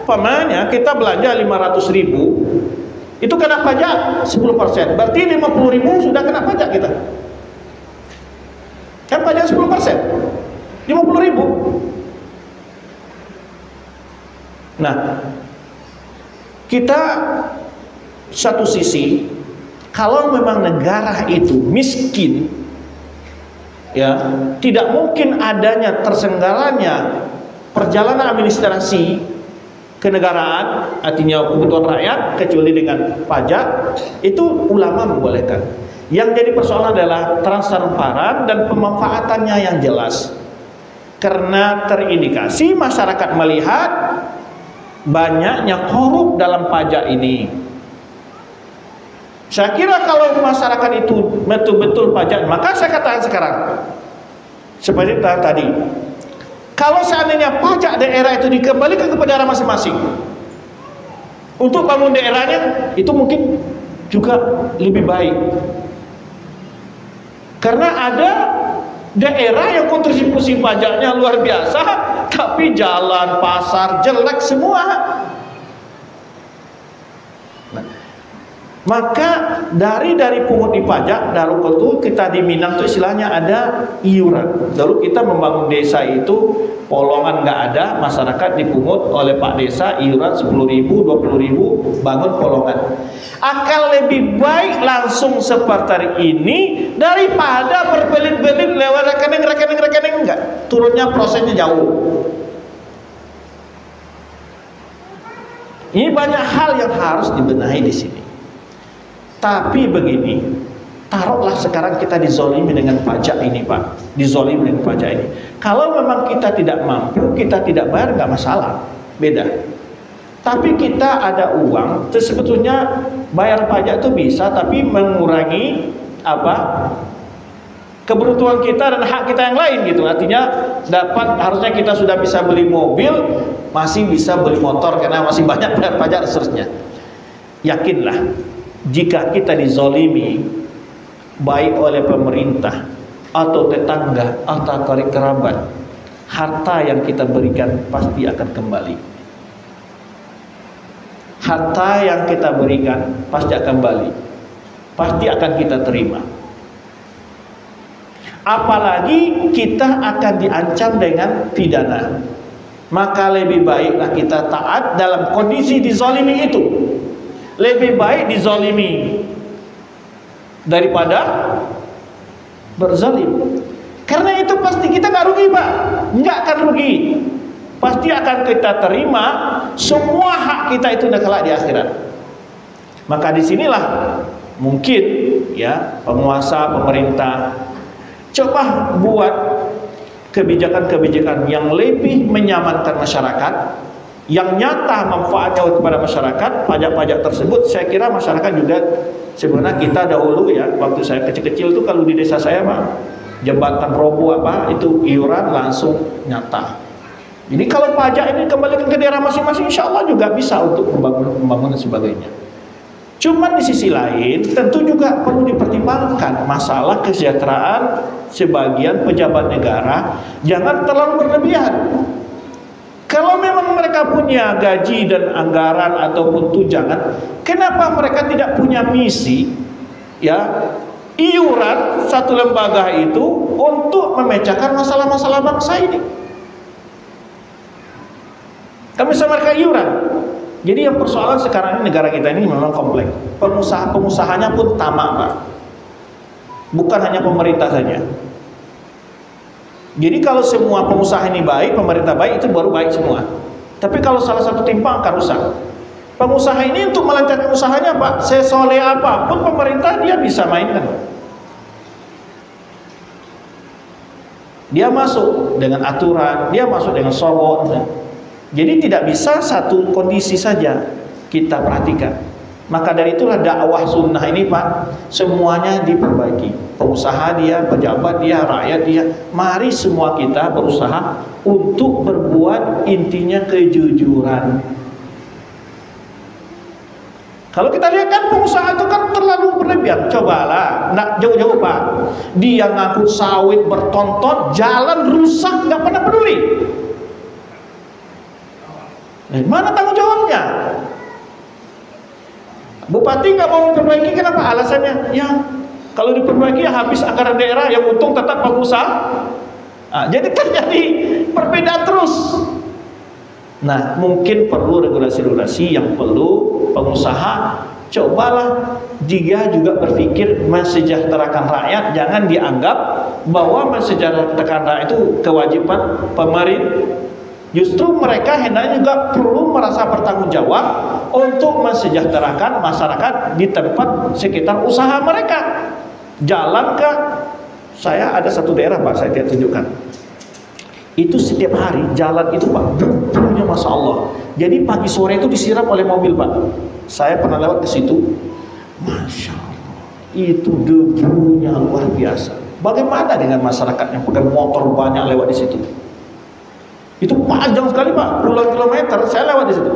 pamannya kita belanja 500.000, itu kena pajak 10%, berarti 50.000 sudah kena pajak kita. Kan pajak 10%, 50.000. Nah, kita satu sisi, kalau memang negara itu miskin, ya tidak mungkin adanya tersenggaranya perjalanan administrasi kenegaraan, artinya kebutuhan rakyat, kecuali dengan pajak. Itu ulama membolehkan. Yang jadi persoalan adalah transparan dan pemanfaatannya yang jelas. Karena terindikasi masyarakat melihat banyaknya korup dalam pajak ini. Saya kira kalau masyarakat itu betul-betul pajak, maka saya katakan sekarang seperti tadi, kalau seandainya pajak daerah itu dikembalikan kepada daerah masing-masing untuk bangun daerahnya, itu mungkin juga lebih baik. Karena ada daerah yang kontribusi pajaknya luar biasa, tapi jalan, pasar jelek semua. Maka dari pungut di pajak, dahulu itu kita di Minang itu istilahnya ada iuran. Dahulu kita membangun desa itu polongan nggak ada, masyarakat dipungut oleh Pak Desa iuran 10.000, 20.000 bangun polongan. Akan lebih baik langsung seperti ini daripada berbelit-belit lewat rekening enggak. Turunnya prosesnya jauh. Ini banyak hal yang harus dibenahi di sini. Tapi begini, taruhlah sekarang kita dizolimi dengan pajak ini, Pak. Dizolimi dengan pajak ini. Kalau memang kita tidak mampu, kita tidak bayar, nggak masalah, beda. Tapi kita ada uang, sebetulnya bayar pajak itu bisa, tapi mengurangi kebutuhan kita dan hak kita yang lain gitu. Artinya harusnya kita sudah bisa beli mobil, masih bisa beli motor karena masih banyak bayar pajak dan seterusnya. Yakinlah, jika kita dizolimi baik oleh pemerintah atau tetangga atau kerabat, harta yang kita berikan pasti akan kembali. Harta yang kita berikan pasti akan kembali, pasti akan kita terima. Apalagi kita akan diancam dengan pidana. Maka lebih baiklah kita taat dalam kondisi dizolimi itu. Lebih baik dizolimi daripada berzalim. Karena itu pasti kita nggak rugi, Pak. Nggak akan rugi. Pasti akan kita terima semua hak kita itu udah kelak di akhirat. Maka disinilah mungkin ya penguasa, pemerintah coba buat kebijakan-kebijakan yang lebih menyamankan masyarakat, yang nyata manfaatnya kepada masyarakat. Pajak-pajak tersebut saya kira masyarakat juga, sebenarnya kita dahulu ya, waktu saya kecil-kecil tuh kalau di desa saya Pak, jembatan roboh itu iuran langsung nyata. Jadi kalau pajak ini kembalikan ke daerah masing-masing, insya Allah juga bisa untuk membangun dan sebagainya. Cuman di sisi lain tentu juga perlu dipertimbangkan masalah kesejahteraan sebagian pejabat negara, jangan terlalu berlebihan. Kalau memang mereka punya gaji dan anggaran ataupun tunjangan, kenapa mereka tidak punya misi, ya, iuran satu lembaga itu untuk memecahkan masalah-masalah bangsa ini? Kami sama mereka iuran. Jadi yang persoalan sekarang ini negara kita ini memang kompleks. Pengusaha-pengusahanya pun tamak, Pak. Bukan hanya pemerintah saja. Jadi kalau semua pengusaha ini baik, pemerintah baik, itu baru baik semua. Tapi kalau salah satu timpang akan rusak. Pengusaha ini untuk melancarkan usahanya, Pak, sesoleh apapun pemerintah dia bisa mainkan. Dia masuk dengan aturan, dia masuk dengan sobot. Jadi tidak bisa satu kondisi saja kita perhatikan. Maka dari itulah dakwah sunnah ini, Pak, semuanya diperbaiki. Pengusaha dia, pejabat dia, rakyat dia. Mari semua kita berusaha untuk berbuat intinya kejujuran. Kalau kita lihat kan pengusaha itu kan terlalu berlebihan. Cobalah, nak jauh-jauh, Pak. Dia ngangkut sawit bertonton, jalan rusak, nggak pernah peduli. Mana tanggung jawabnya? Bupati nggak mau memperbaiki, kenapa? Alasannya, ya kalau diperbaiki ya habis anggaran daerah, yang untung tetap pengusaha. Jadi terjadi perbedaan terus. Nah, mungkin perlu regulasi-regulasi yang perlu pengusaha cobalah dia juga berpikir mensejahterakan rakyat. Jangan dianggap bahwa mensejahterakan rakyat itu kewajiban pemerintah. Justru mereka hendaknya juga perlu merasa bertanggung jawab untuk mensejahterakan masyarakat di tempat sekitar usaha mereka. Jalan ke, saya ada satu daerah, Pak, saya tunjukkan. Itu setiap hari jalan itu, Pak, debunya Masya Allah. Jadi pagi sore itu disiram oleh mobil, Pak. Saya pernah lewat ke situ, Masya Allah, itu debunya luar biasa. Bagaimana dengan masyarakat yang pakai motor banyak lewat di situ? Itu panjang sekali, Pak, puluhan kilometer saya lewat di situ.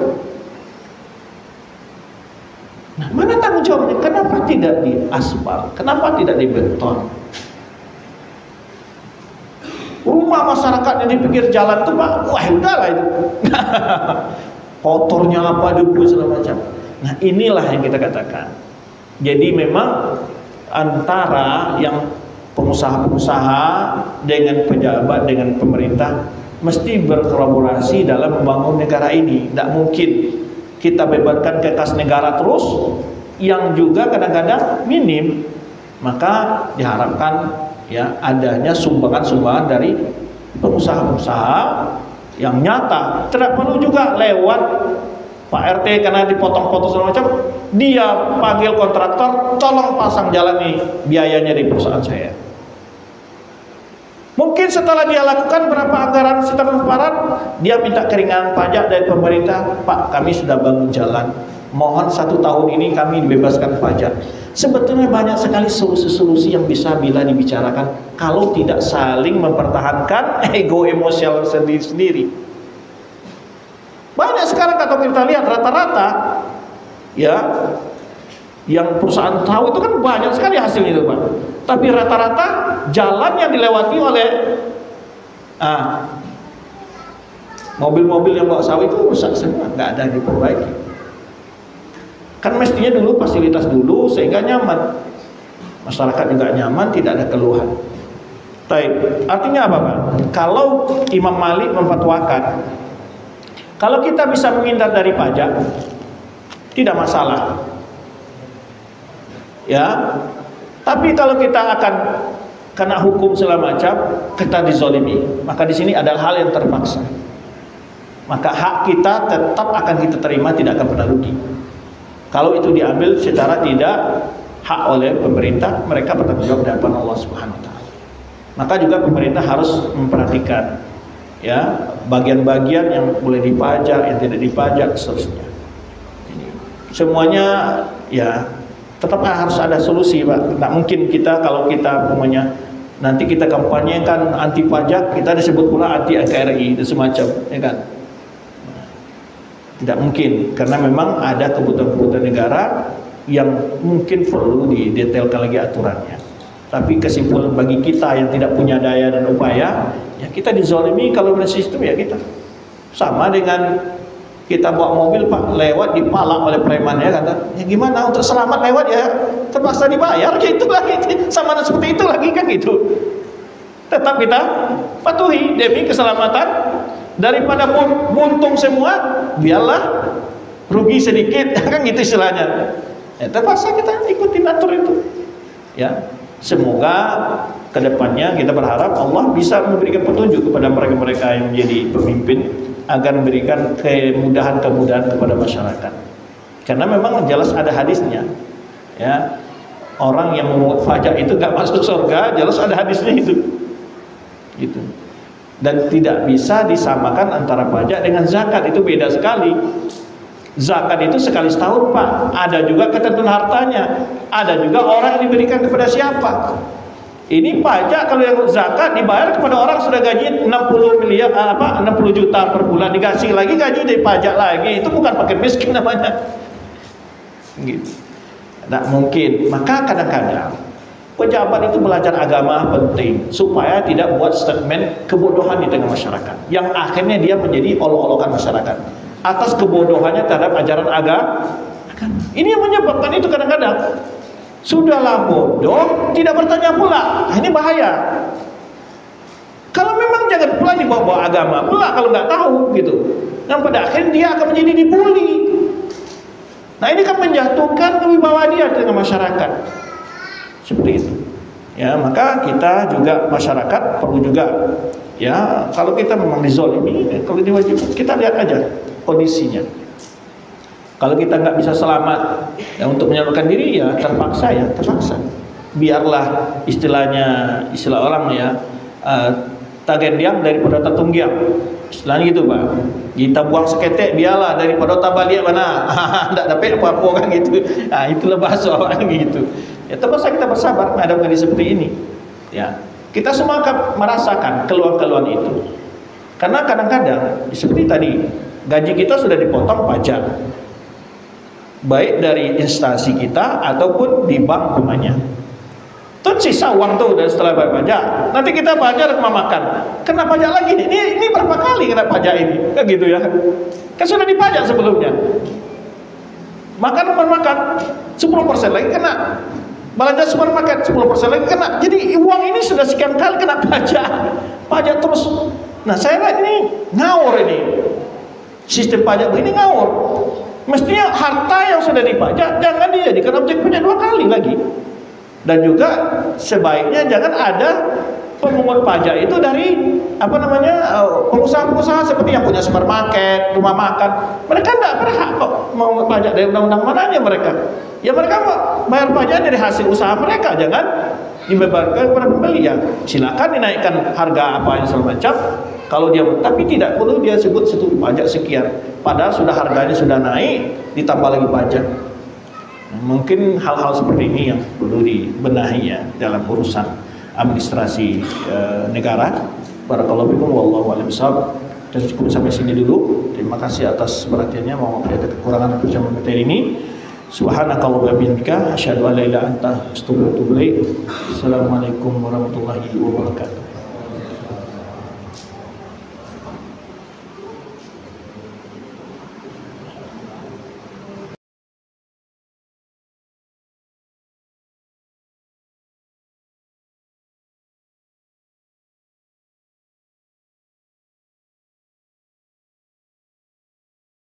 Nah, mana tanggung jawabnya? Kenapa tidak di aspal? Kenapa tidak di beton? Rumah masyarakat yang di pinggir jalan itu, Pak, wah udahlah itu. Kotornya apa, debu segala macam. Nah, inilah yang kita katakan. Jadi memang antara yang pengusaha-pengusaha dengan pejabat, dengan pemerintah mesti berkolaborasi dalam membangun negara ini. Tidak mungkin kita bebankan ke kas negara terus, yang juga kadang-kadang minim. Maka diharapkan ya adanya sumbangan-sumbangan dari pengusaha-pengusaha yang nyata. Tidak perlu juga lewat Pak RT karena dipotong-potong segala macam, dia panggil kontraktor, tolong pasang jalan ini, biayanya di perusahaan saya. Mungkin setelah dia lakukan berapa anggaran secara transparan, dia minta keringanan pajak dari pemerintah. Pak, kami sudah bangun jalan, mohon 1 tahun ini kami dibebaskan pajak. Sebetulnya banyak sekali solusi-solusi yang bisa bila dibicarakan, kalau tidak saling mempertahankan ego emosional sendiri-sendiri. Banyak sekarang kalau kita lihat rata-rata, ya, yang perusahaan tahu itu kan banyak sekali hasilnya itu, Pak. Tapi rata-rata jalan yang dilewati oleh mobil-mobil yang bawa sawit itu rusak semua, nggak ada yang diperbaiki. Kan mestinya dulu fasilitas dulu sehingga nyaman, masyarakat juga nyaman, tidak ada keluhan. Artinya apa, Pak? Kalau Imam Malik memfatwakan, kalau kita bisa menghindar dari pajak, tidak masalah. Ya, tapi kalau kita akan kena hukum segala macam, kita dizolimi, maka di sini adalah hal yang terpaksa. Maka hak kita tetap akan kita terima, tidak akan pernah rugi. Kalau itu diambil secara tidak hak oleh pemerintah, mereka bertanggung jawab di hadapan Allah Subhanahu wa taala. Maka juga pemerintah harus memperhatikan ya bagian-bagian yang boleh dipajak, yang tidak dipajak, seterusnya. Semuanya ya tetap harus ada solusi, Pak. Tidak mungkin kita kalau kita punya nanti kita kampanyekan anti pajak, kita disebut pula anti NKRI dan semacam, ya kan? Tidak mungkin, karena memang ada kebutuhan-kebutuhan negara yang mungkin perlu didetailkan lagi aturannya. Tapi kesimpulan bagi kita yang tidak punya daya dan upaya, ya kita dizolimi kalau ada sistem ya kita. Sama dengan kita bawa mobil Pak, lewat dipalak oleh preman ya kata. Ya gimana untuk selamat lewat ya terpaksa dibayar gitu lagi. Sama seperti itu lagi kan gitu. Tetap kita patuhi demi keselamatan, daripada buntung semua biarlah rugi sedikit kan gitu istilahnya. Ya, terpaksa kita ikutin atur itu. Ya, semoga kedepannya kita berharap Allah bisa memberikan petunjuk kepada mereka-mereka yang menjadi pemimpin agar memberikan kemudahan-kemudahan kepada masyarakat. Karena memang jelas ada hadisnya. Ya, orang yang memungut pajak itu gak masuk surga, jelas ada hadisnya itu. Gitu. Dan tidak bisa disamakan antara pajak dengan zakat, itu beda sekali. Zakat itu sekali setahun Pak, ada juga ketentuan hartanya, ada juga orang yang diberikan kepada siapa. Ini pajak kalau yang zakat dibayar kepada orang sudah gaji 60 juta per bulan, dikasih lagi gaji dari pajak lagi, itu bukan paket miskin namanya. Gitu. Tidak mungkin. Maka kadang-kadang pejabat itu belajar agama penting supaya tidak buat statement kebodohan di tengah masyarakat yang akhirnya dia menjadi olok-olokan masyarakat atas kebodohannya terhadap ajaran agama. Ini yang menyebabkan itu kadang-kadang sudahlah bodoh tidak bertanya pula. Nah, ini bahaya. Kalau memang jangan pula dibawa-bawa agama pula kalau nggak tahu gitu. Dan pada akhirnya dia akan menjadi dibully. Nah ini kan menjatuhkan kewibawaan dia di tengah masyarakat. Seperti itu. Ya, maka kita juga masyarakat perlu juga ya, kalau kita memang dizolimi, kalau diwajibkan kita lihat aja kondisinya. Kalau kita nggak bisa selamat ya, untuk menyelamatkan diri ya terpaksa. Biarlah istilah orang ya, tagendiang daripada tatunggiang. Istilahnya gitu Pak. Kita buang seketek biarlah daripada tabaliak mana. Enggak dapat apa-apa kan gitu. Nah, itulah bahasa orang gitu. Ya terpaksa kita bersabar menghadapi kondisi seperti ini. Ya, kita semua akan merasakan keluhan-keluhan itu. Karena kadang-kadang seperti tadi, gaji kita sudah dipotong pajak. Baik dari instansi kita ataupun di bank rumahnya. Terus sisa uang tuh dari setelah bayar pajak. Nanti kita bayar rumah makan. Kena pajak lagi nih. Ini berapa kali kena pajak ini? Kan gitu ya. Kan sudah dipajak sebelumnya. Makan rumah makan 10% lagi kena. Belanja supermarket 10% lagi kena. Jadi uang ini sudah sekian kali kena pajak. Pajak terus. Nah, saya lihat ini ngawur ini. Sistem pajak ini ngawur. Mestinya harta yang sudah dipajak jangan dijadikan objek pajak 2 kali lagi. Dan juga sebaiknya jangan ada pemungut pajak itu dari pengusaha-pengusaha seperti yang punya supermarket, rumah makan. Mereka tidak berhak kok memungut pajak dari undang-undang mananya mereka. Ya mereka bayar pajak dari hasil usaha mereka, jangan dibebankan kepada pembeli. Ya silakan dinaikkan harga apa yang segala macam. Kalau dia, tapi tidak perlu dia sebut pajak sekian. Padahal sudah harganya sudah naik, ditambah lagi pajak. Mungkin hal-hal seperti ini yang perlu dibenahi ya dalam urusan administrasi negara. Barakallahu fikum wallahu a'lam bishawab. Dan cukup sampai sini dulu. Terima kasih atas perhatiannya. Mohon maaf ada kekurangan perjalanan materi ini. Subhanakallahumma wa bihamdika asyhadu an la ilaha illa anta astaghfiruka wa atubu ilaik. Assalamualaikum warahmatullahi wabarakatuh.